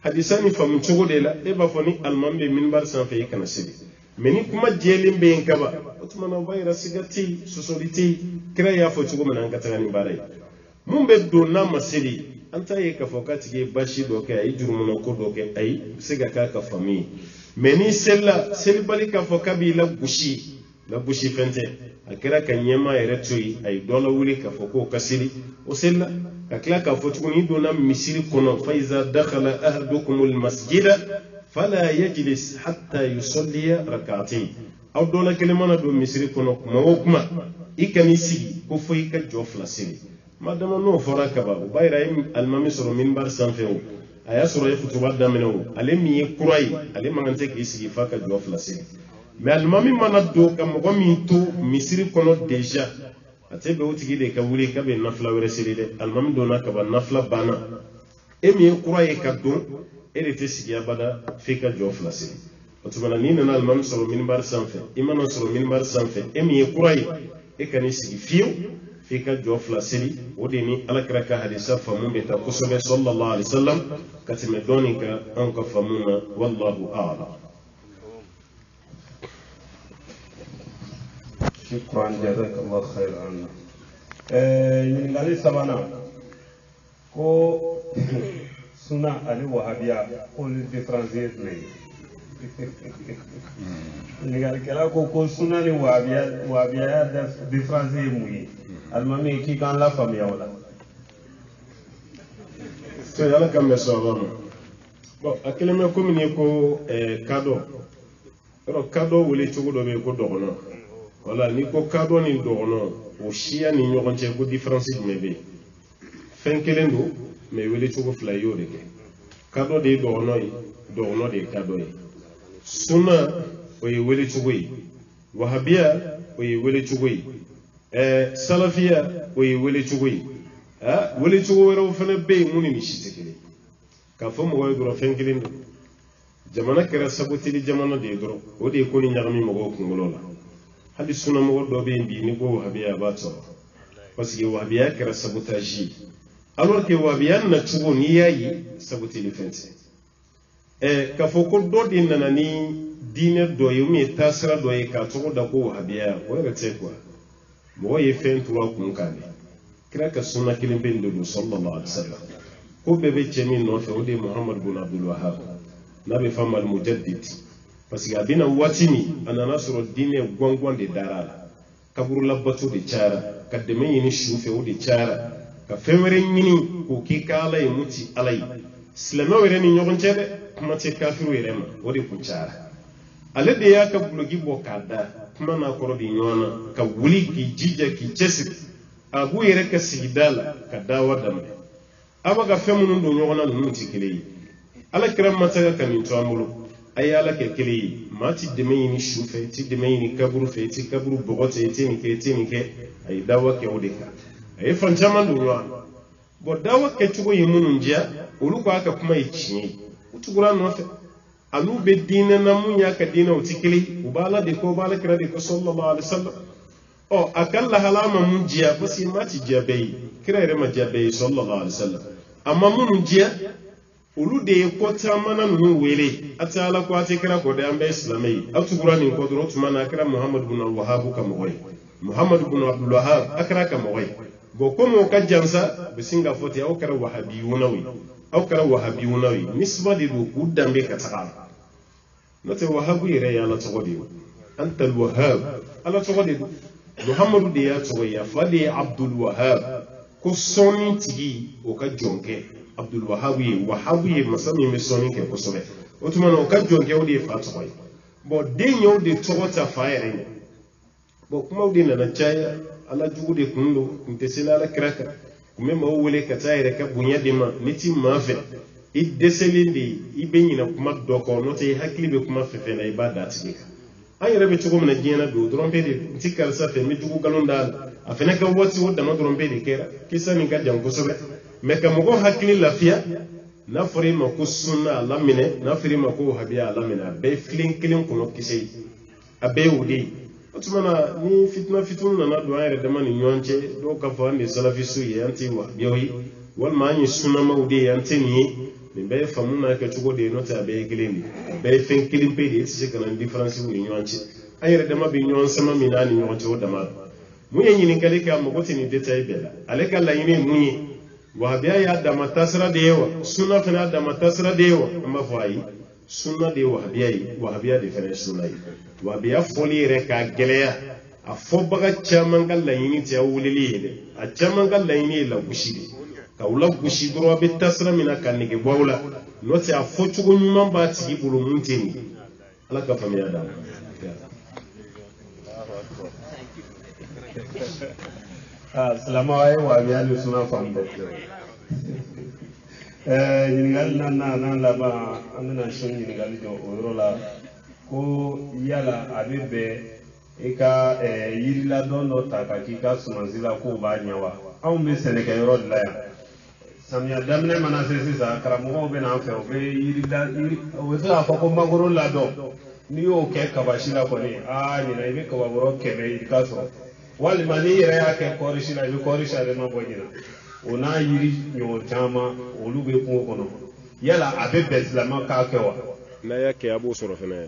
hadisa ni faamu cogo de la e b'a fɔ ni alimami bɛ minibari sanfɛ i kana seli mɛ ni kuma jɛlen bɛ yen kaba o tuma na o b'a yira siga tɛ yen sɔsɔli tɛ yen kira y'a fɔ cogo min na an ka taga ni baara ye mun bɛ don n'a ma seli an t'a ye k'a fɔ k'a tigi ye basi dɔ kɛ a ye jurumuna ko dɔ kɛ ayi bɛ se ka k'a ka faamu ye mɛ ni selila selibali k'a fɔ k'a b'i lagosi fɛn tɛ a kɛra ka ɲɛmaa yɛrɛ to yen a ye dɔ lawuli k'a fɔ k'o ka seli o selila ka tila k'a fɔ tuguni i donna misiri kɔnɔ fa iza dakhala ahadukumul masjida fala yajlis hatta yusalliya rak'atayn aw dɔ la kelen mana don misiri kɔnɔ kuma o kuma i kan'i sigi ko fo i ka jɔ fila seli madama n'o fɔra kaba o b'a yira a ye alimami sɔrɔ minibari sanfɛ o a y'a sɔrɔ a ye kutuba daminɛ o ale min ye kura ye ale man kan tɛ k'i sigi f'a ka jɔ fila seli mɛ alimami mana don ka mɔgɔ min to misiri kɔnɔ deja a tɛ bɛn o tigi de ka wuli k'a bɛ nafila wɛrɛ seli dɛ alimami donna kaba nafila banna e min ye kura ye ka don e de tɛ sigi abada f'i ka jɔ fila seli o tuma na n'i nana alimami sɔrɔ minibari sanfɛ i mana sɔrɔ minibari sanfɛ e min ye kura ye e kan'i sigi fiyewu f'i ka jɔ fila seli o de ni alakira ka hadisa faamu bɛ taa kosɛbɛ sallallahu alaihi wasallam ka tɛmɛ dɔɔni kan anw ka faamu na wallahu a'lam. Shukran, jazakallah khairan. Ɲininkali sabanan ko suna ani wahabiya k'olu différence ye jumɛn ye? Ɲininkali ko suna ni wahabiya différence ye mun ye? Alimami k'i k'an lafaamuya o la. To ala ka mɛ sɔn a ma. Bon a kelen bɛ komi ni ko kadɔ yɔrɔ kadɔ wele cogo dɔ bɛ yen ko dɔgɔnɔ. Wala ni ko kadɔ ni dɔgɔnɔ o siya ni ɲɔgɔn cɛ ko différence jumɛn bɛ yen fɛn kelen don mɛ wele cogo fila y'o de kɛ kadɔ de ye dɔgɔnɔ ye dɔgɔnɔ de ye kadɔ ye sunna o ye wele cogo ye wahabiya o ye wele cogo ye salafiya o ye wele cogo ye wele cogo wɛrɛw fana bɛ yen mun ni si tɛ kelen k'a fɔ mɔgɔ ye dɔrɔn fɛn kelen don jamana kɛra sabotili jamana de ye dɔrɔn o de ye ko ni ɲagami mɔgɔw kunkolo la hali sunamɔgɔ dɔ bɛ yen bi ni ko wahabiya a b'a tɔɔrɔ parce que wahabiya kɛra sabotage ye alors que wahabiya na cogo n'i y'a ye sabotili fɛn tɛ k'a fɔ ko dɔ de nana ni diinɛ dɔ ye ou bien taasira dɔ ye k'a tɔgɔ da ko wahabiya o yɛrɛ tɛ quoi mɔgɔ ye fɛn turu a kun kan de kira ka sunna kelen bɛ nin de don sallallahu alaihi wasallam ko bɛɛ bɛ cɛ min nɔfɛ o de ye muhammad bin abdul wahab n'a bɛ f'a ma al-mujaddid parce que a bɛna waati min a nana sɔrɔ diinɛ gɔngɔn de dara a la kaburulabato de cayara ka dɛmɛ ɲini su fɛ o de cayara ka fɛn wɛrɛ ɲini k'o k'i ka ala ye mun ti ala ye silamɛw yɛrɛ ni ɲɔgɔn cɛ dɛ kuma tɛ kafiru yɛrɛ ma o de kun cayara ale de y'a ka guloki bɔ k'a da kuma n'a kɔrɔ de ɲɔgɔn na ka wuli k'i jija k'i cɛsiri a b'u yɛrɛ ka sigida la ka dawa daminɛ a b'a ka fɛn minnu don ɲɔgɔn na ninnu tɛ kelen ye ala kira ma taga ka nin to an bolo a ye ala kɛ kelen ye maa ti dɛmɛ ɲini su fɛ i ti dɛmɛ ɲini kaburu fɛ i ti kaburu bɔgɔ tɛ i ti nin kɛ i ti nin kɛ a ye dawa kɛ o de kan a ye fan caman don ɲɔgɔn na bon dawa kɛcogo ye minnu diya olu k'a ka kuma ye tiɲɛ ye u tugura nɔfɛ anu bɛ diinɛ na mun y'a ka diinɛ o ti kelen ye u b'a la de ko u b'a la kira de ko sallallahu alaihi wasallam ɔ a ka lahala ma mun diya parce que maa ti diya bɛɛ ye kira yɛrɛ ma diya bɛɛ ye sallallahu alaihi wasallam a ma minnu diya olu de ye ko caman na ninnu wele a tɛ ala ko a tɛ kira kɔ dɛ an bɛɛ ye silamɛ ye aw tugura nin kɔ dɔrɔn tuma na a kɛra muhammadu bin wahabu ka mɔgɔ ye muhammadu bin abdul wahab a kɛra ka mɔgɔ ye bon komi o ka jansa bɛ sin ka fɔ ten aw kɛra wahabiyunaw ye aw kɛra wahabiyunaw ye nisba de don k'u danbe ka taga la n'o tɛ wahabu yɛrɛ ye ala tɔgɔ de ye antal wahab ala tɔgɔ de don muhammadu de y'a tɔgɔ ye a fa de ye abdul wahab ko sɔɔni tigi o ka jɔn kɛ abdul wahabu ye masa min bɛ sɔnni kɛ kosɛbɛ o tuma na o ka jɔn kɛ o de ye fa tɔgɔ ye bon den yo de togo ta fa yere bon kuma de na chaya ala jugu de kundo ntesela ala kraka kuma ma wole ka ta yere ka bunya de ma niti ma fe I deselindi I benyina kuma doko no te hakili be kuma fefe na ibada tika ayere be chugo mena jena do drombe de tikal sa fe mi jugu galonda afena ka woti wodda no drombe de kera kisa ni ga jango sobe me ka mo hakili lafia na fori ma ko sunna lamine na fori ma ko habiya lamina be flin kilin kuno kisei abe wudi otumana ni fitna na do ayere de mani nyonche do ka fa ni salafi su ye anti wa biyoyi wal ma ni sunna mawdi anti ni ni be famuna ka chugo de nota be kilindi be fen kilim pe de ci kana difference wu nyonche ayere de ma bi nyon sama mi nani nyonche o dama mu ye nyini kale ka mo goti ni detail bela aleka la yini munyi wahabiya ya da matasra de yawa sunna fana da matasra de yawa amma fai sunna de wahabiya de fana sunna yi wahabiya foli re ka geleya a fobaga chaman kan la yini ta wulili a chaman kan la yini la gushidi ka wula gushi doro be tasra mina kan ni bawla no ta a fochugo nyuma ba ti bulu munteni ala ka famiya da Assalamu alaikum wa biya suna fambo yinigal nan la ba amina shon yinigal jo orola ko yala abibe eka yiri la don no taka kika sumanzila ko ba nyawa aw be seneke yoro la ya samya damne mana sesi sa karamo be na fe o be yiri o sa ko magoro la do ni o ke kabashila ko ni ni na ibe ko baboro kebe ikaso wali mani yere yake korishi la korishi ale no bojina ona yiri nyo chama olube ko kono yala abe beslama ka kewa na yake abu soro fena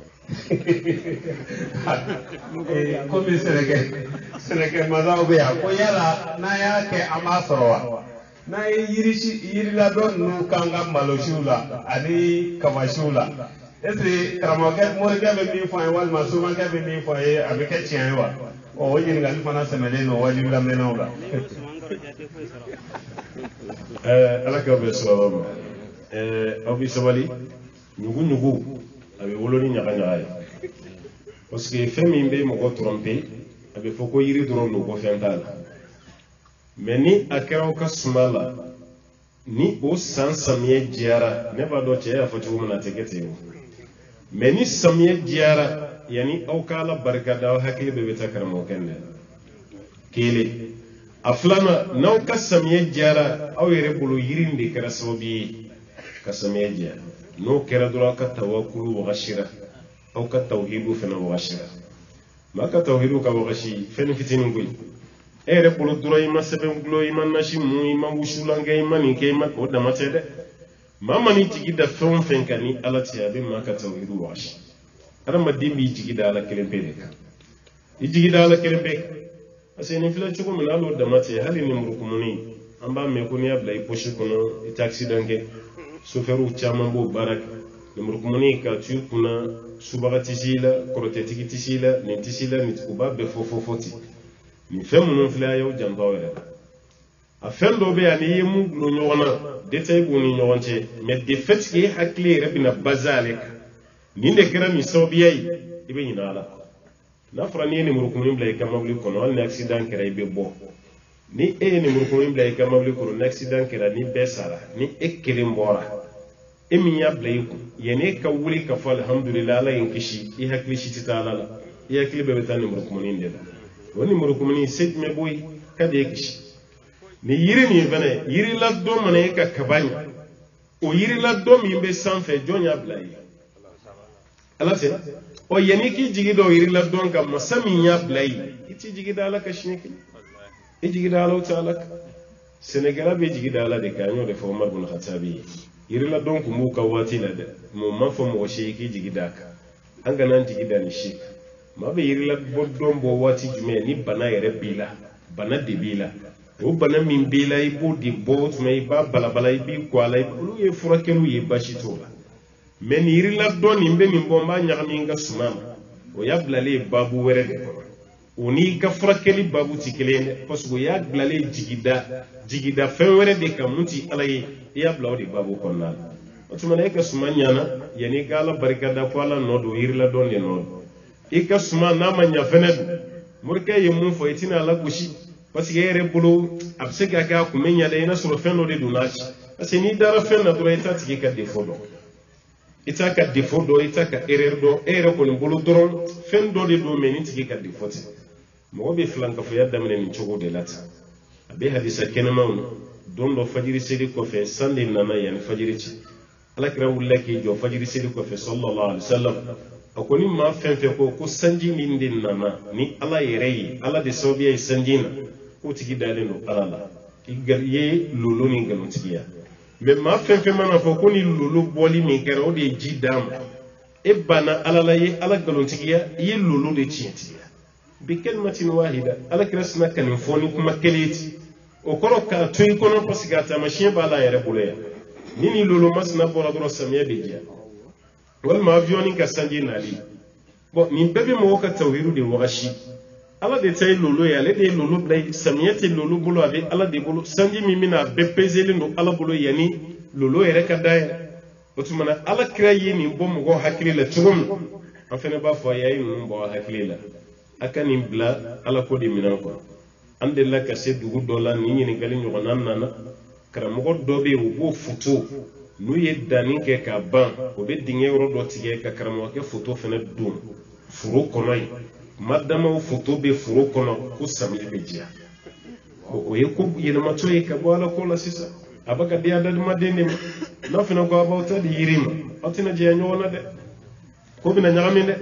ko mi sereke mazao be ko yala na yake amasorowa na yiri la don no kanga maloshula ani kamashula ese karamoke morga be mi fa wal masuma ka be mi fa abe ke chianwa o yin ga fana semele no wali la menonga ala ka be so obi sobali nyugu abe woloni nyaka parce que femi mbe mo ko tromper abe foko yiri doro no ko fentala mais ni akara ka sumala ni o san samiye jiara ne ba do che ya foti wo na tegete yo mais ni samiye jiara yani aw kala barka da hakili be beta karamo kenne kele aflana naw kasamiye jara aw yere bulu yirinde kara sobi kasamiye jara no kera dura ka tawakkulu wa ghashira aw ka tawhidu fana wa ghashira ma ka tawhidu ka wa ghashi fen fitinin koy ere bulu dura ima seben glo ima nashi mu ima wushulanga ima ni ke ima ko da matede mama ni tigida fon fen kani alati abi ma ka tawhidu wa ghashi arama dimbi jigida ala kelempe de ka jigida ala kelempe aseni fila chuko mina lo damate hali ni murukumuni amba me ko ni abla iposhi kono taxi danke soferu chama bo barak ni murukumuni ka tu kuna subagati sila koroteti tisila ni tisila ni kuba be fofofoti ni femu no fila yo jamba wala afendo be ani yemu no nyona detay bu ni nyonche me de fait ki hakli rabina bazalik ninde kera mi sobiyai ibe nyinala na frani ni murukumin blay kamabli kono wal accident kera ibe bo ni ni murukumin blay kamabli kono accident kera ni besara ni ekele mbora emi ya blay ko yene ka wuli ka fa alhamdulillah la yankishi I hakli shi titala la I hakli be betani murukumin de woni murukumin sej me boy kade yakishi ni yiri ni vene yiri la do mane ka kabanya o yiri la do mi be sanfe jonya blay ala se o yani ki jigido yiri la don ka masami ya blay iti jigida ala ka shinki jigida ala taala Senegal be jigida ala de kanyo de Omar bin Khattabi yiri la don ku mu ka wati la de mo ma fo mo sheki jigida ka an ga nan jigida ni shi ma be yiri la bodon bo wati jume ni bana yere bila bana de bila o bana min bila ibo di bo tume ba balabala ibi kwala ibu ye furakelu ye bashitola men yiri la don imbe min bomba nyami nga sumama o yablale babu were de oni ka furakeli babu tikelene parce que yablale jigida fen were de kamuti alaye yabla o de babu konna otumana ka suma nyana yani ka ala barikada ko ala nodo irla don de nodo ika suma na manya fened murka ye mun fo itina ala gushi parce que yere bulu abse ka ka ku menya de na soro fenno de dunachi parce que ni dara fenna dura ita tigi ka defo do ita ka defo do ita ka erreur ko ni bulu doron fen do de do meni tigi ka defo ti mo be flanka fo yadda men ni chogo de lata abe hadisa kenama don do fajiri sedi ko fe sande nana yani fajiri ci ala kira wulla ki jo fajiri sedi ko fe sallallahu alaihi wasallam akoni ma fen fe ko sanji min din nana ni ala yereyi ala de sobiya sanjina ko tigi dalen do ala la igar ye lulu ni galon tigiya mais ma fen fe mana fo ko ni lulu boli min kera o de ji dam e bana ala la ye ala galon tigiya ye lulu de ci tigiya bi kalmatin wahida ala kira sna kan foni kuma keleti o koro ka toy kono parce que ta machine ba la yere buleya nini lolo masna bora doro samia begia wal ma avion ka sanji nali bo ni bebe mo ka tawhiru de washi ala de tay lolo ya le de lolo blay samia te lolo bulo ave ala de bulo sanji mi mina be pezeli no ala bulo yani lolo yere ka dai otumana ala krayi ni bo mo hakili la turum afene ba fo yayi no bo hakili la akani bla ala ko di minan ko ande la ka se dugu dɔ la ni ɲininkali ɲɔgɔnna nana karamɔgɔ dɔ bɛ yen u b'o foto n'u ye danni kɛ ka ban o bɛ dingɛ yɔrɔ dɔ tigɛ ka karamɔgɔkɛ foto fana don foro kɔnɔ yen madamaw foto bɛ foro kɔnɔ ko samiya bɛ diya o ye ko yɛlɛmatɔ ye ka bɔ ala ko la sisan a bɛ ka di adamaden de ma n'a fana ko a b'aw ta di yiri ma aw tɛna jɛya ɲɔgɔn na dɛ ko bɛna ɲagami dɛ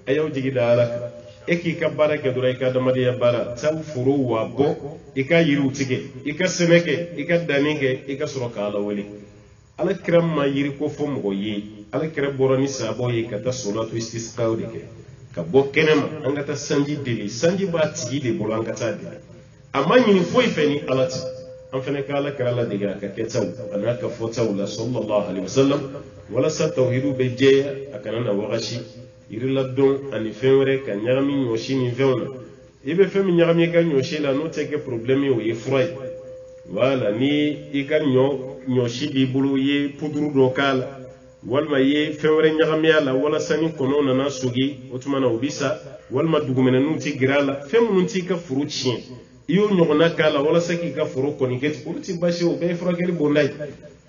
a y'aw jigi da ala kan e k'i ka baara kɛ dɔrɔn i ka adamadenya baara taa foro wa bɔ i ka yiriw tigɛ i ka sɛnɛ kɛ i ka danni kɛ i ka sɔrɔ ka ala wele ala kira ma yiri ko fɔ mɔgɔ ye ala kira bɔra ni sabaw ye ka taa solatu istisqaw de kɛ ka bɔ kɛnɛma an ka taa sanji deli sanji b'a tigi de bolo an ka taa deli a ma ɲini foyi fɛ ni ala ti an fana ka ala kira ladege a ka kɛtaw a n'a ka fɔtaw la sallallahu alaihi wasallam walasa tawhidu bɛ jɛya a kana na wagasi yirila don ani fɛn wɛrɛ ka ɲagami ɲɔsi ni fɛnw na i bɛ fɛn min ɲagami i ka ɲɔsi la n'o tɛ kɛ problème ye o ye fura ye wala ni i ka ɲɔsi b'i bolo i ye puduru dɔ k'a la walima i ye fɛn wɛrɛ ɲagami a la walasa ni kɔnɔw nana sogi o tuma na o bi sa walima dugumɛnɛninw tɛ gɛrɛ a la fɛn minnu t'i ka foro tiɲɛ i y'o ɲɔgɔnna k'a la walasa k'i ka foro kɔni kɛ olu tɛ baasi ye o bɛɛ ye furakɛli bonda ye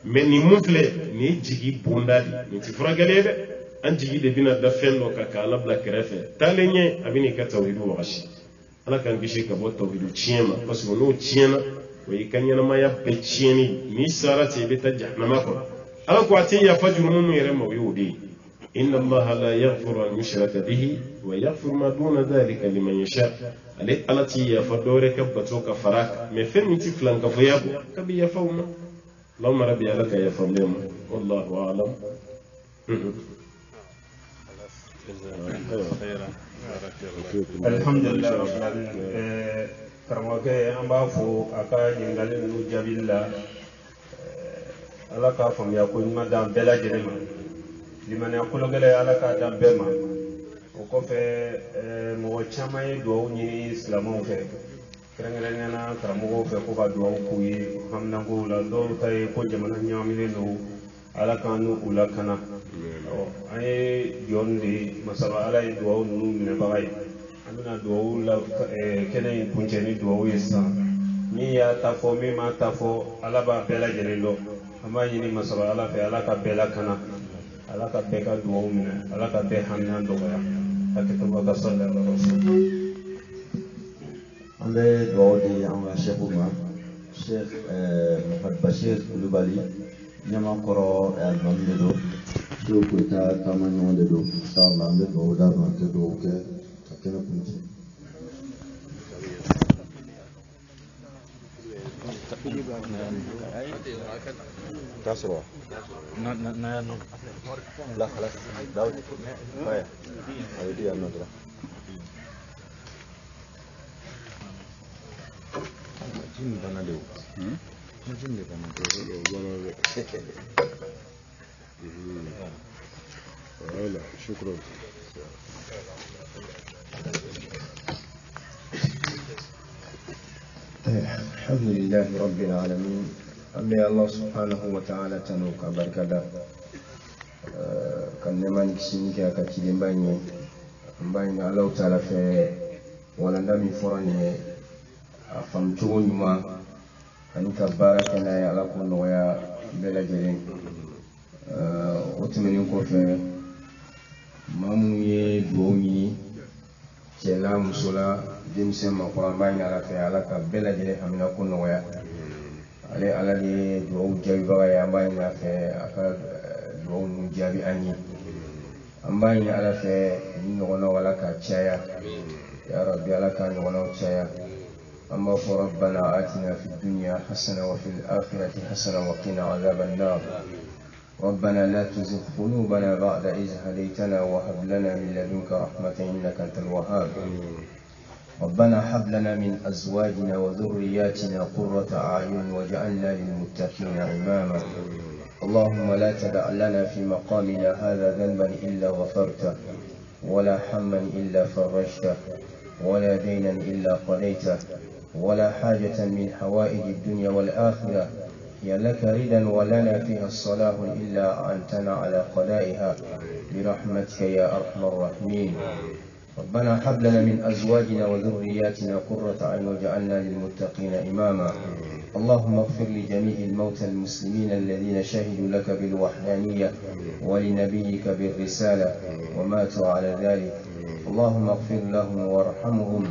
mais nin mun filɛ nin ye jigi bonda de nin tɛ furakɛli ye dɛ an jigi de bina da fɛn dɔ kan ka ala bila kɛrɛfɛ taalen ɲɛ a bɛ n'i ka tawhidu wagasi ala k'an kisi ka bɔ tawhidu tiɲɛ ma parce que n'o tiɲɛna o y'i ka ɲɛnamaya bɛɛ tiɲɛni n'i sara ten i bɛ taa jahanama kɔnɔ ala ko a tɛ yafa jurumu min yɛrɛ ma o y'o de ye inna allaha la yaghfiru an yushraka bihi wa yaghfiru ma duna dhalika liman yasha ale ala t'i yafa dɔwɛrɛ ka bato ka fara kan mais fɛn min tɛ filankafoya bɔ kabi yafa o ma allahumma rabbi ala ka yafa ne ma wallahu a'lam alhamdulillah rabbil alamin karamɔgɔkɛ an b'a fɔ a ka ɲininkali ninnu jaabili la ala k'a faamuya ko ɲuman d'an bɛɛ lajɛlen ma limaniya kologɛlɛ ala k'a d'an bɛɛ ma o kɔfɛ mɔgɔ caman ye duwawu ɲini silamɛw fɛ kɛrɛnkɛrɛnnenya na karamɔgɔw fɛ ko ka duwawu k'u ye haminakow la dɔw ta ye ko jamana ɲagaminen don ala k'an n'u lakana an ye jɔn de masaba ala ye duwawu ninnu minɛbaga ye an bɛna duwawu la kɛnɛ in kuncɛ ni duwawu ye sisan min y'a ta fɔ min m'a ta fɔ ala b'a bɛɛ lajɛlen dɔn an b'a ɲini masaba ala fɛ ala ka bɛɛ lakana ala ka bɛɛ ka duwawu minɛ ala ka bɛɛ hamina dɔgɔya hakɛto ka sɔli ala rasul an bɛ duwawu di an ka shefu ma Sheikh Muhammad Bashir Kulubali ɲamakɔrɔ alimami de don Shehu Koyita taama ɲɔgɔn de don inshallah an bɛ duwawu d'a ma an tɛ duwawu kɛ ka kɛnɛ kunci تصرف لا خلاص داود طيب هذه النظرة جيني بنا دو جيني بنا دو شكرا الحمد لله رب العالمين أمي الله سبحانه وتعالى تنوك بركة kan neman kisini ke aka kidin banye mbanye Allah taala fe wala ndami forane afam cogo nyuma ani ka baara kɛ n'a ye Ala k'o nɔgɔya bɛɛ lajɛlen o tɛmɛnen kɔfɛ maa minnu ye dugawu ɲini cɛ la muso la denmisɛn makɔrɔ an b'a ɲini Ala fɛ Ala ka bɛɛ lajɛlen hamina ko nɔgɔya ale Ala de ye dugawu jaabibaga ye an b'a ɲini a fɛ a ka dugawu ninnu jaabi an ye an b'a ɲini Ala fɛ ni ɲɔgɔnnaw Ala ka caya ya Rabbi Ala ka ɲɔgɔnnaw caya أما ربنا آتنا في الدنيا حسنة وفي الآخرة حسنة وقنا عذاب النار ربنا لا تزغ قلوبنا بعد إذ هديتنا وهب لنا من لدنك رحمة إنك أنت الوهاب ربنا هب لنا من أزواجنا وذرياتنا قرة أعين واجعلنا للمتقين إماما اللهم لا تدع لنا في مقامنا هذا ذنبا إلا غفرته ولا حما إلا فرجته ولا دينا إلا قضيته ولا حاجة من حوائج الدنيا والآخرة هي لك ردا ولنا فيها الصلاح إلا أعنتنا على قضائها برحمتك يا أرحم الراحمين ربنا هب لنا من أزواجنا وذرياتنا قرة أعين واجعلنا للمتقين إماما اللهم اغفر لجميع الموتى المسلمين الذين شهدوا لك بالوحدانية ولنبيك بالرسالة وماتوا على ذلك اللهم اغفر لهم وارحمهم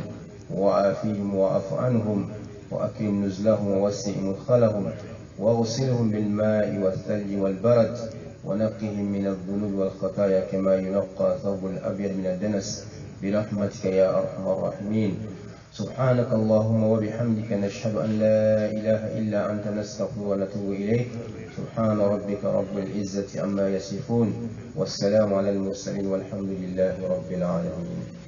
وعافيهم واعف عنهم وأكرم نزلهم ووسع مدخلهم واغسلهم بالماء والثلج والبرد ونقهم من الذنوب والخطايا كما ينقى ثوب الأبيض من الدنس برحمتك يا أرحم الراحمين سبحانك اللهم وبحمدك نشهد أن لا إله إلا أنت نستغفرك ونتوب إليك سبحان ربك رب العزة عما يصفون والسلام على المرسلين والحمد لله رب العالمين.